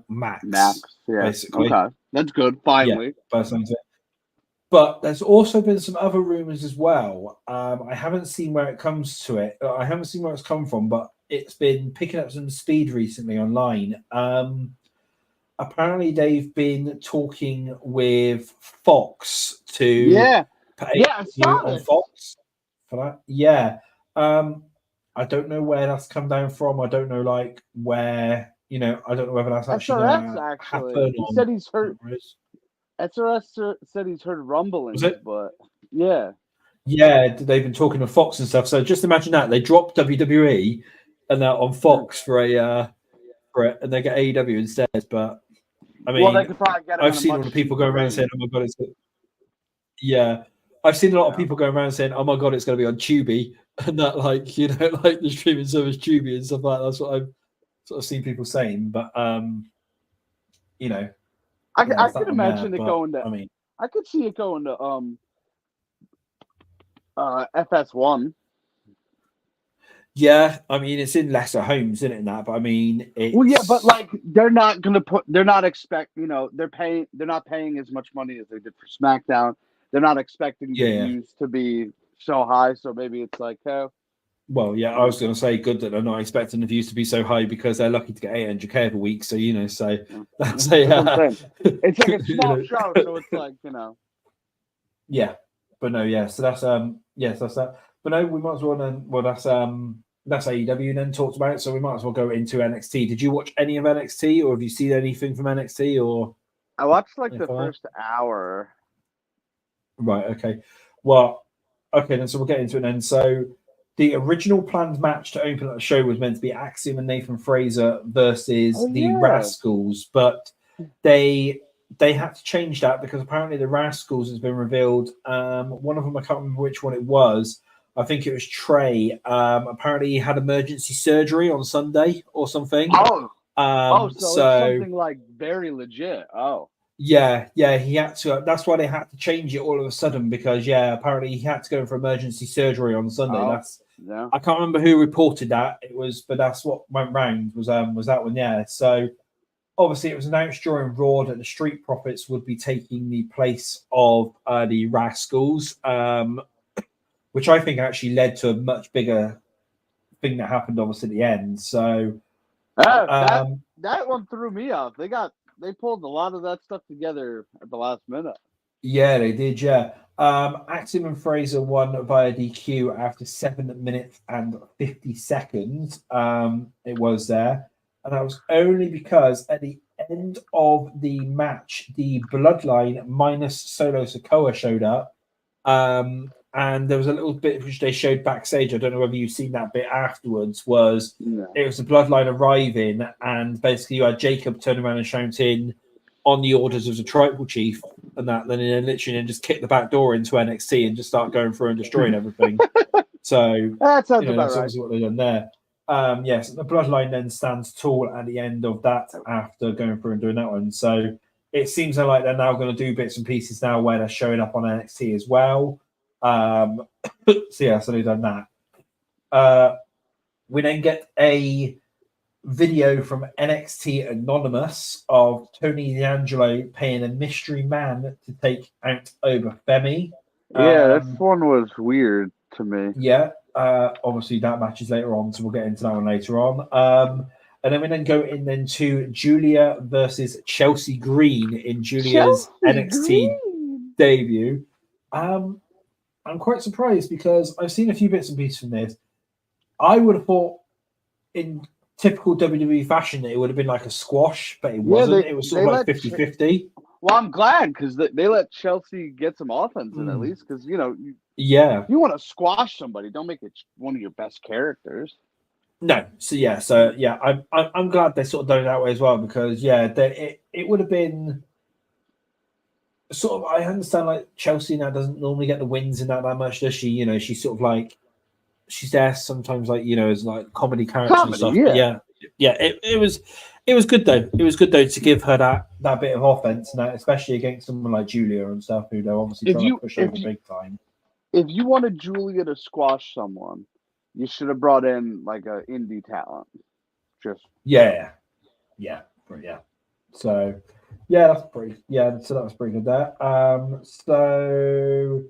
Max, Yeah. basically. Okay. That's good. Finally. But there's also been some other rumors as well. I haven't seen where it comes to it. I haven't seen where it's come from, but it's been picking up some speed recently online. Apparently, they've been talking with Fox to pay I saw on this. Fox for that. Yeah. I don't know where that's come down from. I don't know, like, where, I don't know whether that's actually going to happen. He said he's heard. SRS said he's heard rumblings, but yeah. Yeah, they've been talking to Fox and stuff. So just imagine that they dropped WWE and they're on Fox for it, and they get AEW instead. But I mean, they could probably get him I've seen all the people going around saying, "Oh my god, yeah." I've seen a lot of people going around saying, "Oh my god, it's going to be on Tubi," and that, like, like the streaming service Tubi and stuff like that. That's what I've sort of seen people saying. But I could imagine it going to. I mean, I could see it going to FS1. Yeah, I mean, it's in lesser homes, isn't it? In that, but I mean, but like they're not they're not paying as much money as they did for SmackDown. They're not expecting the views to be so high, so maybe it's like, well, yeah, I was going to say good that they're not expecting the views to be so high because they're lucky to get 800K every week. So that's it's like a small show, so it's like Yeah, but no, yeah. So that's that's that. But no, we might as well then. Well, that's AEW then talked about it, so we might as well go into NXT. Did you watch any of NXT, or have you seen anything from NXT? Or I watched like the first hour. Right. Okay. Well. Okay. Then so we'll get into it then. So the original planned match to open up the show was meant to be Axiom and Nathan Fraser versus the Rascals, but they had to change that because apparently the Rascals has been revealed. One of them, I can't remember which one it was. I think it was Trey. Apparently he had emergency surgery on Sunday or something. So it's something like very legit. Yeah, he had to. That's why they had to change it all of a sudden because apparently he had to go for emergency surgery on Sunday. I can't remember who reported that. It was, but that's what went round was that one. Yeah, so obviously it was announced during Raw that the Street Profits would be taking the place of the Rascals, which I think actually led to a much bigger thing that happened obviously at the end. So that one threw me off. They pulled a lot of that stuff together at the last minute. Yeah, they did. Yeah. Axiom and Fraser won via DQ after 7 minutes and 50 seconds. It was there. And that was only because at the end of the match, the Bloodline minus Solo Sikoa showed up. And there was a little bit which they showed backstage. I don't know whether you've seen that bit afterwards. It was the Bloodline arriving, and basically you had Jacob turning around and shouting on the orders of the Tribal Chief, and then literally just kick the back door into NXT and just start going through and destroying everything. So that sounds about that's right. obviously what they've done there. Yes, the Bloodline then stands tall at the end of that after going through and doing that one. So it seems like they're now going to do bits and pieces now where they're showing up on NXT as well. So they've done that. We then get a video from NXT Anonymous of Tony D'Angelo paying a mystery man to take out Obafemi. This one was weird to me. Yeah, obviously that match is later on, so we'll get into that one later on. And then we then go into Julia versus Chelsea Green in Julia's NXT debut. I'm quite surprised because I've seen a few bits and pieces from this. I would have thought in typical WWE fashion that it would have been like a squash, but it wasn't. It was sort of like 50-50. Well, I'm glad because they let Chelsea get some offense in at least because, you want to squash somebody. Don't make it one of your best characters. No. So I'm glad they sort of done it that way as well because, it would have been sort of, I understand like Chelsea now doesn't normally get the wins in that much, does she? She's sort of like she's there sometimes, like, you know, as like comedy character and Comedy, stuff. yeah. But yeah. It was good though. It was good though to give her that bit of offense, and that, especially against someone like Julia and stuff, who they're obviously If trying to you push if over you big time. if you wanted Julia to squash someone, you should have brought in like a indie talent. Just Yeah. So yeah, that's pretty. Yeah, so that was pretty good there. So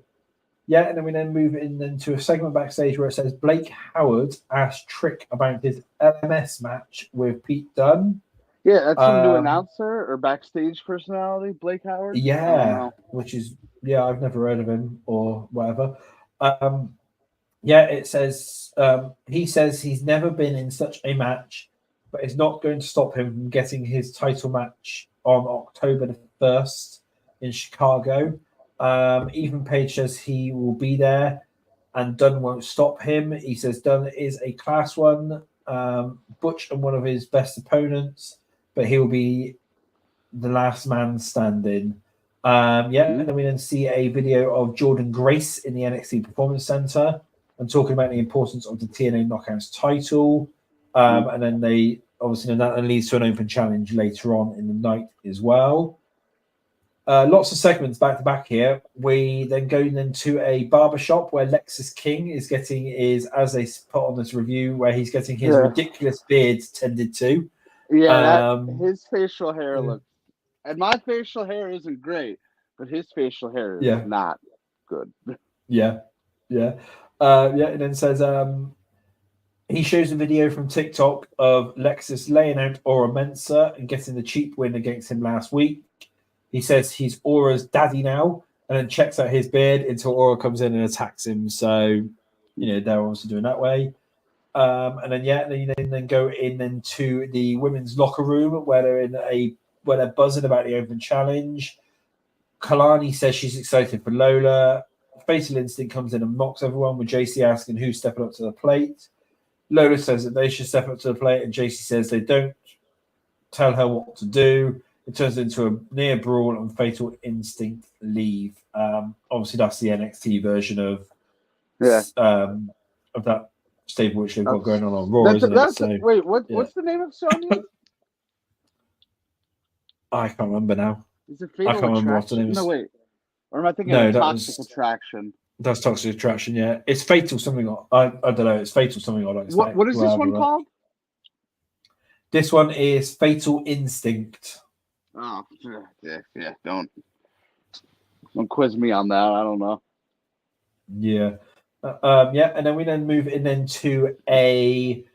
yeah, and then we move in into a segment backstage where it says Blake Howard asked Trick about his LMS match with Pete Dunne. yeah, that's some new announcer or backstage personality, Blake Howard. I don't Yeah, know. which is I've never heard of him or whatever. Yeah, it says he says he's never been in such a match, but it's not going to stop him from getting his title match on October the 1st in Chicago. Even Page says he will be there, and Dunn won't stop him. He says Dunn is a class one, Butch and one of his best opponents, but he'll be the last man standing. Yeah, and then we then see a video of Jordan Grace in the NXT Performance Center and talking about the importance of the TNA Knockouts title. And then they obviously that leads to an open challenge later on in the night as well. Lots of segments back to back here. We then go into a barbershop where Lexus King is getting as they put on this review, where he's getting his ridiculous beard tended to. Yeah, his facial hair looks, and my facial hair isn't great, but his facial hair is not good. Yeah. And then says he shows a video from TikTok of Lexus laying out Aura Mensa and getting the cheap win against him last week. He says he's Aura's daddy now, and then checks out his beard until Aura comes in and attacks him. So, they're obviously doing that way. And then go into the women's locker room where they're buzzing about the open challenge. Kalani says she's excited for Lola. Fatal Instinct comes in and mocks everyone, with JC asking who's stepping up to the plate. Lola says that they should step up to the plate, and JC says they don't tell her what to do. It turns into a near brawl, and Fatal Instinct leave. Obviously, that's the NXT version of that stable which they've got going on Raw, isn't it? So, wait, what's the name of Sonya? I can't remember now. Is it Fatal Attraction? No, wait. Or am I thinking of Toxic Attraction? That's Toxic Attraction, yeah. It's Fatal something. I don't know. It's Fatal something. I don't expect. What is this one called? This one is Fatal Instinct. Oh, yeah. Don't quiz me on that. I don't know. Yeah. And then we move into a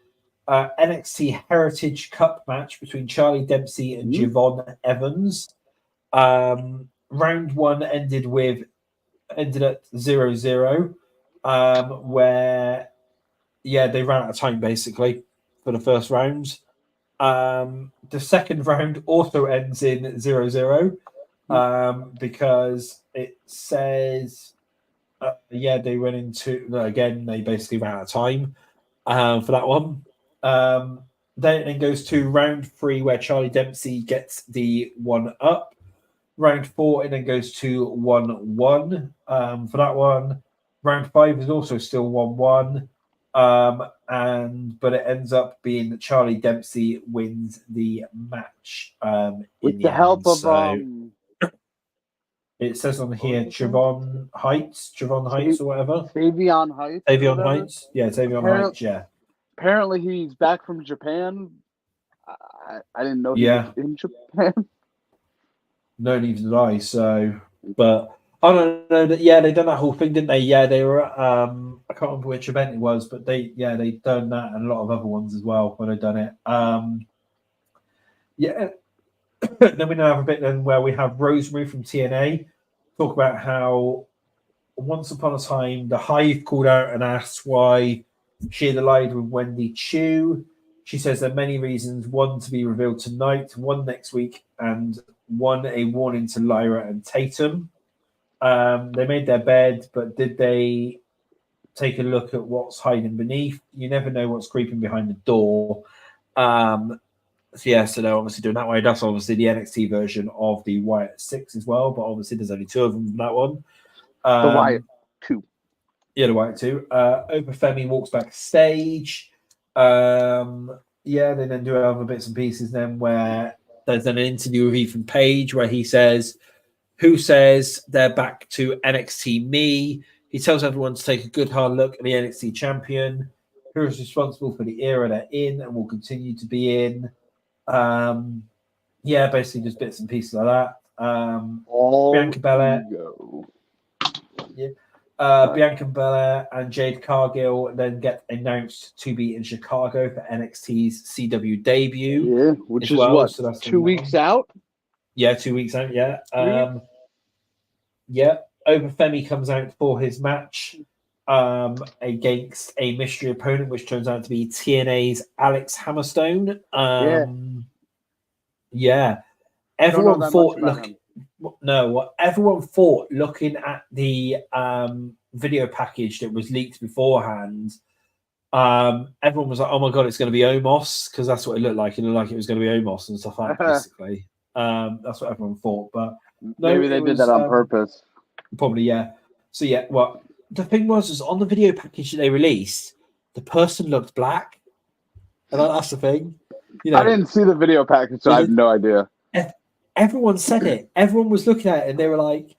NXT Heritage Cup match between Charlie Dempsey and Javon Evans. Round one ended at 0-0, where they ran out of time basically for the first round. The second round also ends in 0-0, because it says they went into again. They basically ran out of time for that one. Then it goes to round 3 where Charlie Dempsey gets the 1-up. Round 4 it then goes to 1-1 for that one. Round 5 is also still 1-1. But it ends up being that Charlie Dempsey wins the match with the help of it says on here Javon Heights or whatever. Tavion Heights. Yeah, Tavion Heights, yeah. Apparently he's back from Japan. I didn't know he was in Japan. No, neither did I. So, but I don't know that. Yeah, they done that whole thing, didn't they? Yeah, they were. I can't remember which event it was, but they done that and a lot of other ones as well when they've done it. Then we now have a bit then where we have Rosemary from TNA talk about how once upon a time the Hive called out and asked why she had allied with Wendy Chu. She says there are many reasons, one to be revealed tonight, one next week, and one a warning to Lyra and Tatum. They made their bed, but did they take a look at what's hiding beneath? You never know what's creeping behind the door. So they're obviously doing that way. That's obviously the NXT version of the Wyatt 6 as well, but obviously there's only 2 of them from that one. The Wyatt 2. Yeah, the white too. Obafemi walks backstage. They then do other bits and pieces then where there's an interview with Ethan Page where he says, who says they're back to NXT me? He tells everyone to take a good hard look at the NXT champion, who is responsible for the era they're in and will continue to be in. Basically just bits and pieces like that. Bianca Belair. Yeah. Bianca Belair and Jade Cargill then get announced to be in Chicago for NXT's CW debut. Yeah, which is what? So that's 2 weeks out? Yeah, 2 weeks out, yeah. Obafemi comes out for his match against a mystery opponent, which turns out to be TNA's Alex Hammerstone. Everyone thought everyone thought looking at the video package that was leaked beforehand, everyone was like, "Oh my god, it's going to be Omos," because that's what it looked like. It looked like it was going to be Omos and stuff like that. Basically, that's what everyone thought. But maybe they did that on purpose. Probably, yeah. So well, the thing was on the video package that they released, the person looked black, and that's the thing. I didn't see the video package, so I have no idea. Everyone said it. Everyone was looking at it, and they were like,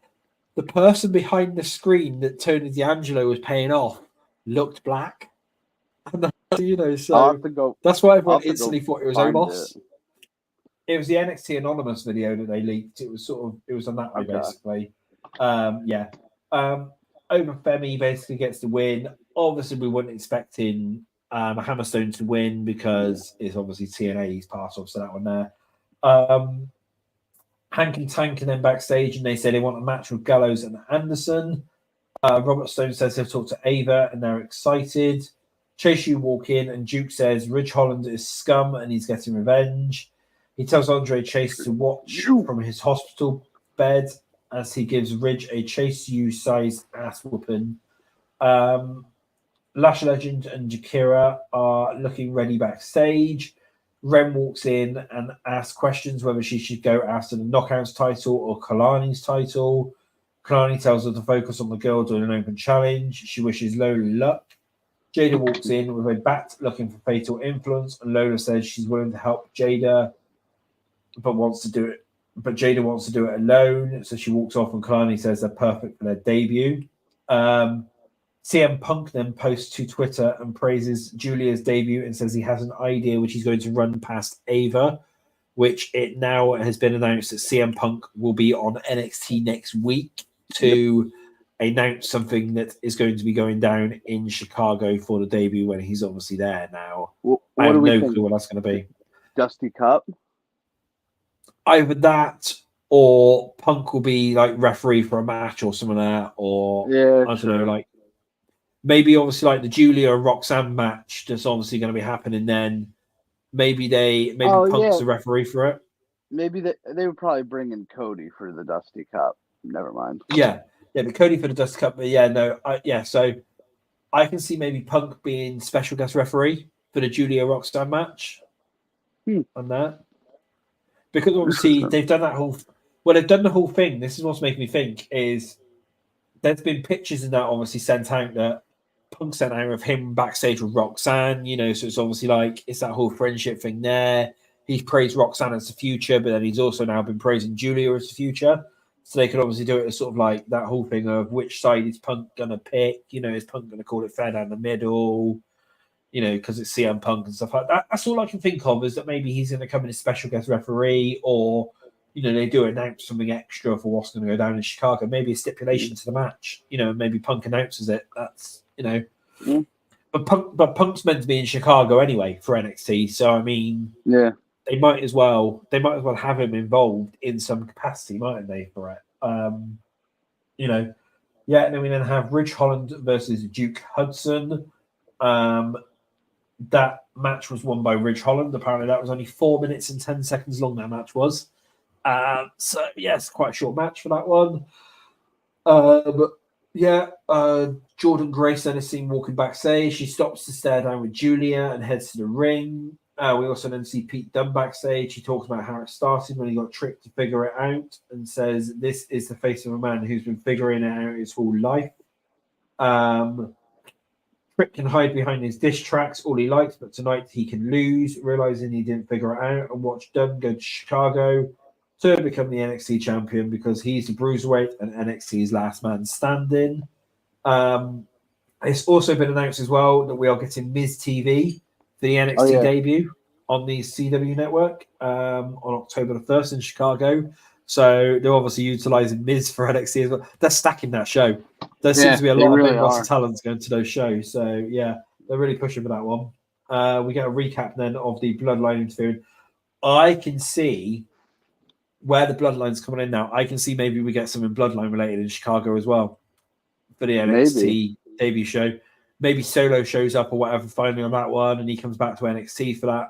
the person behind the screen that Tony D'Angelo was paying off looked black. And so that's why everyone instantly thought it was Omos. It was the NXT Anonymous video that they leaked. It was on that way, basically. Obafemi basically gets the win. Obviously, we weren't expecting Hammerstone to win because it's obviously TNA he's part of, so that one there. Hank and Tank and then backstage, and they say they want a match with Gallows and Anderson. Robert Stone says they've talked to Ava and they're excited. Chase U walk in, and Duke says Ridge Holland is scum and he's getting revenge. He tells Andre Chase to watch from his hospital bed as he gives Ridge a Chase U-sized ass whooping. Lash Legend and Jakira are looking ready backstage. Ren walks in and asks questions whether she should go after the Knockouts title or Kalani's title. Kalani tells her to focus on the girl doing an open challenge. She wishes Lola luck. Jada walks in with a bat looking for fatal influence, and Lola says she's willing to help Jada, but Jada wants to do it alone, so she walks off, and Kalani says they're perfect for their debut. CM Punk then posts to Twitter and praises Julia's debut and says he has an idea which he's going to run past Ava, which it now has been announced that CM Punk will be on NXT next week to announce something that is going to be going down in Chicago for the debut when he's obviously there now. I have no clue what that's going to be. Dusty Cup? Either that or Punk will be like referee for a match or something like that, or I don't know, like maybe obviously like the Julia Roxanne match that's obviously going to be happening then. Maybe Punk's the referee for it. Maybe they would probably bring in Cody for the Dusty Cup. Never mind. Yeah, but Cody for the Dusty Cup. But so I can see maybe Punk being special guest referee for the Julia Roxanne match on that. Because obviously they've done that they've done the whole thing. This is what's making me think is there's been pictures in that obviously sent out that Punk sent out of him backstage with Roxanne, so it's obviously like it's that whole friendship thing there. He's praised Roxanne as the future, but then he's also now been praising Julia as the future. So they could obviously do it as sort of like that whole thing of which side is Punk gonna pick, is Punk gonna call it fair down the middle, because it's CM Punk and stuff like that. That's all I can think of is that maybe he's gonna come in as special guest referee, or they do announce something extra for what's going to go down in Chicago. Maybe a stipulation to the match. Maybe Punk announces it. That's But Punk's meant to be in Chicago anyway for NXT. So I mean, they might as well have him involved in some capacity, mightn't they? For it, And then we then have Ridge Holland versus Duke Hudson. That match was won by Ridge Holland. Apparently, that was only 4 minutes and 10 seconds long. That match was. It's quite a short match for that one. Jordan Grace then is seen walking backstage. She stops to stare down with Julia and heads to the ring. We also then see Pete Dunne backstage. He talks about how it started when he got tricked to figure it out and says this is the face of a man who's been figuring it out his whole life. Trick can hide behind his diss tracks all he likes, but tonight he can lose, realizing he didn't figure it out, and watch Dunn go to Chicago to become the NXT champion because he's the bruiserweight and NXT's last man standing. It's also been announced as well that we are getting Miz TV for the NXT debut on the CW network on October the 1st in Chicago. So they're obviously utilizing Miz for NXT as well. They're stacking that show. There seems to be a lot of main roster talents going to those shows. So yeah, they're really pushing for that one. We get a recap then of the Bloodline interference. I can see where the Bloodline's coming in now. I can see maybe we get something Bloodline related in Chicago as well for the NXT debut show. Maybe Solo shows up or whatever finally on that one, and he comes back to NXT for that,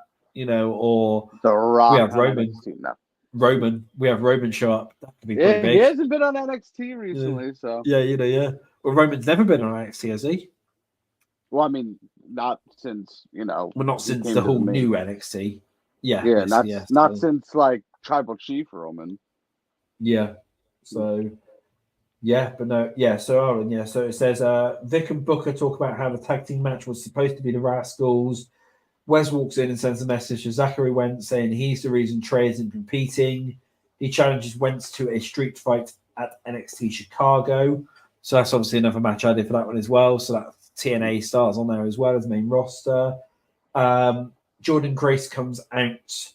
or The Rock. We have Roman. We have Roman show up. That could be pretty big. He hasn't been on NXT recently, so yeah. Well, Roman's never been on NXT, has he? Well, I mean, not since Well, not since the whole new NXT. Yeah, not since like Tribal Chief Roman. Yeah. So. Yeah, but no, yeah. So Aaron, yeah. So it says Vic and Booker talk about how the tag team match was supposed to be the Rascals. Wes walks in and sends a message to Zachary Wentz saying he's the reason Trey isn't competing. He challenges Wentz to a street fight at NXT Chicago. So that's obviously another match I did for that one as well. So that TNA stars on there as well as main roster. Jordan Grace comes out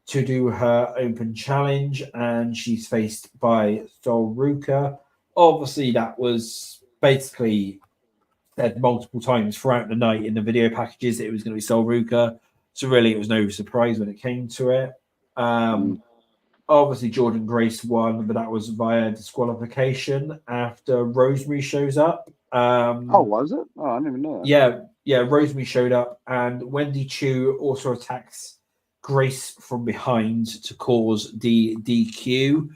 to do her open challenge, and she's faced by Sol Ruka. Obviously, that was basically said multiple times throughout the night in the video packages that it was going to be Sol Ruka. So really, it was no surprise when it came to it. Obviously, Jordan Grace won, but that was via disqualification after Rosemary shows up. Was it? Oh, I didn't even know that. Yeah, Rosemary showed up, and Wendy Chu also attacks Grace from behind to cause the DQ.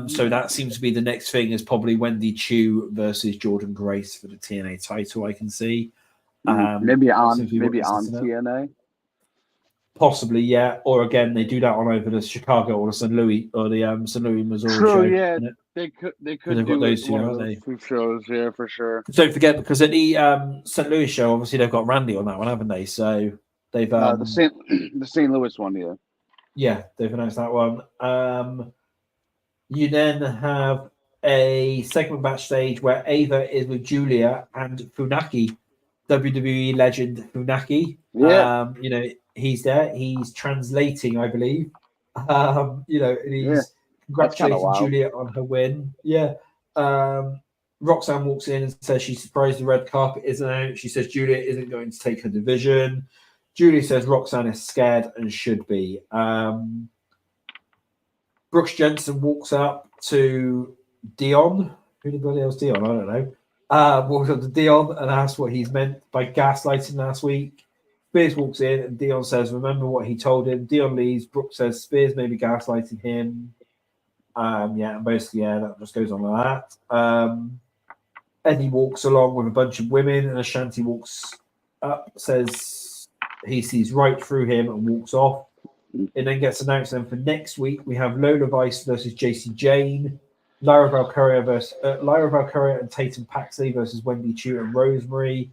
So that seems to be the next thing is probably Wendy Chu versus Jordan Grace for the TNA title. I can see. Maybe on TNA. Possibly, yeah. Or again, they do that on over the Chicago or the St. Louis or the St. Louis, Missouri show. Yeah. They could do those two shows, yeah, for sure. Don't forget, because at the St. Louis show, obviously they've got Randy on that one, haven't they? So they've the St. Louis one, yeah. Yeah, they've announced that one. You then have a segment backstage where Ava is with Julia and Funaki, WWE legend Funaki. Yeah. He's there. He's translating, I believe. And he's congratulating Julia on her win. Yeah. Roxanne walks in and says she's surprised the red carpet isn't out. She says Julia isn't going to take her division. Julia says Roxanne is scared and should be. Brooks Jensen walks up to Dion. Who the bloody hell's Dion? I don't know. Walks up to Dion and asks what he's meant by gaslighting last week. Spears walks in and Dion says, remember what he told him. Dion leaves. Brooks says Spears may be gaslighting him. And basically, that just goes on like that. Eddie walks along with a bunch of women, and Ashanti walks up, says he sees right through him and walks off. It then gets announced then for next week. We have Lola Vice versus JC Jane, Lyra Valkyria and Tatum Paxley versus Wendy Chu and Rosemary,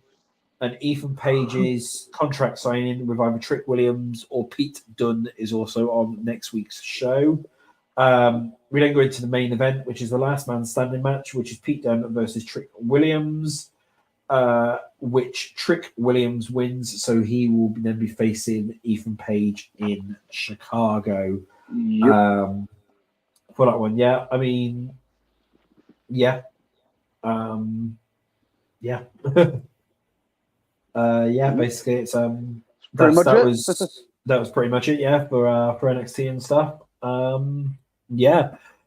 and Ethan Page's contract signing with either Trick Williams or Pete Dunne is also on next week's show. We then go into the main event, which is the last man standing match, which is Pete Dunne versus Trick Williams, which Trick Williams wins, so he will then be facing Ethan Page in Chicago. Yep. For that one. Yeah, I mean, yeah. Basically it's that was pretty much it, for NXT and stuff.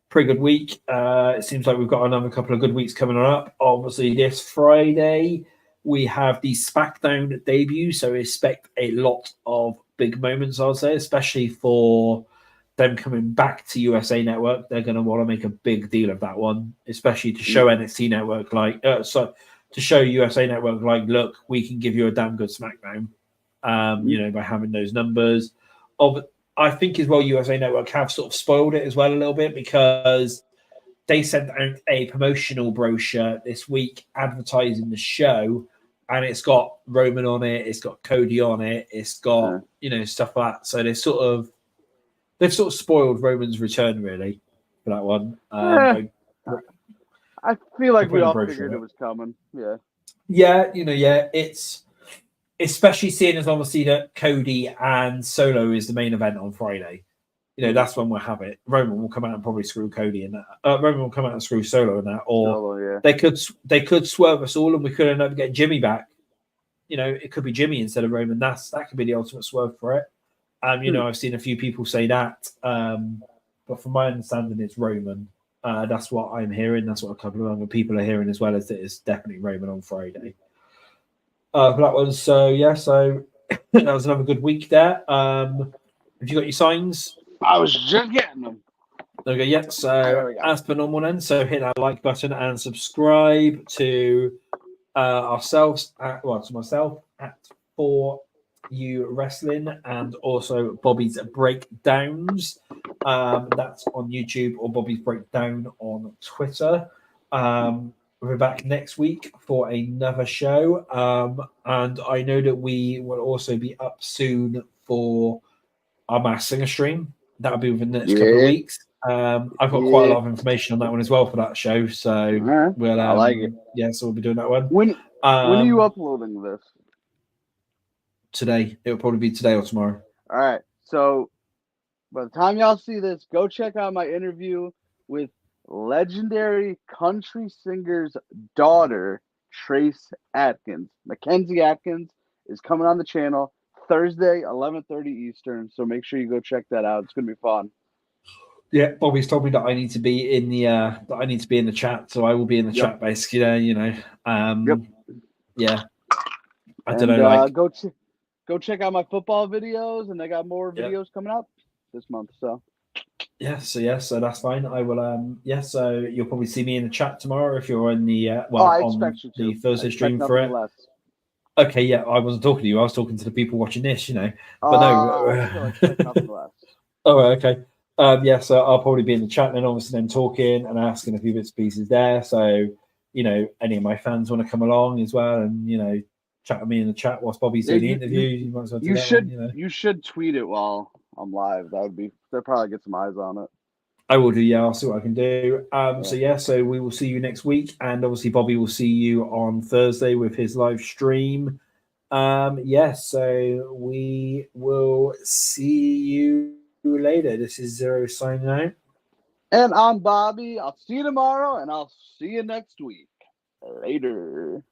Pretty good week. It seems like we've got another couple of good weeks coming up. Obviously, this Friday we have the SmackDown debut, so expect a lot of big moments, I'll say, especially for them coming back to USA Network. They're going to want to make a big deal of that one, especially to show NXT Network to show USA Network look, we can give you a damn good SmackDown. By having those numbers. I think as well, USA Network have sort of spoiled it as well a little bit because they sent out a promotional brochure this week advertising the show, and it's got Roman on it, it's got Cody on it, it's got stuff like that. So they've sort of spoiled Roman's return really for that one. I feel like we all figured it was coming. Yeah. It's especially seeing as obviously that Cody and Solo is the main event on Friday. That's when we'll have it. Roman will come out and probably screw Cody in that. Roman will come out and screw Solo in that, or they could swerve us all, and we could end up getting Jimmy back. It could be Jimmy instead of Roman. That could be the ultimate swerve for it. I've seen a few people say that, but from my understanding, it's Roman. That's what I'm hearing. That's what a couple of other people are hearing as well. Is that it's definitely Roman on Friday. For that one, so that was another good week there. Have you got your signs? I was just getting them. Okay, yeah. So as per normal, then, so hit that like button and subscribe to ourselves. To myself at 4U Wrestling, and also Bobby's Breakdowns. That's on YouTube, or Bobby's Breakdown on Twitter. We're back next week for another show, and I know that we will also be up soon for our Masked Singer stream. That'll be within the next couple of weeks. I've got quite a lot of information on that one as well for that show, so we'll I like it. Yeah, so we'll be doing that one. When are you uploading this? Today. It'll probably be today or tomorrow. All right. So by the time y'all see this, go check out my interview with legendary country singer's daughter, Trace Atkins. Mackenzie Atkins is coming on the channel Thursday, 11:30 Eastern. So make sure you go check that out. It's gonna be fun. Yeah, Bobby's told me that I need to be in the chat, so I will be in the chat basically. Yeah, I don't know. Go check out my football videos, and I got more videos coming up this month. So so that's fine. I will. So you'll probably see me in the chat tomorrow if you're in the I expect you to. The Thursday stream for it. Less. Okay, yeah, I wasn't talking to you. I was talking to the people watching this. But no. Expect nothing less. Oh, okay. So I'll probably be in the chat and obviously then talking and asking a few bits and pieces there. So, any of my fans want to come along as well and, chat with me in the chat whilst Bobby's doing the interview. You might as well you should tweet it while I'm live. They'll probably get some eyes on it. I will do, I'll see what I can do. So we will see you next week. And obviously Bobby will see you on Thursday with his live stream. So we will see you later. This is Zero signing out. And I'm Bobby. I'll see you tomorrow, and I'll see you next week. Later.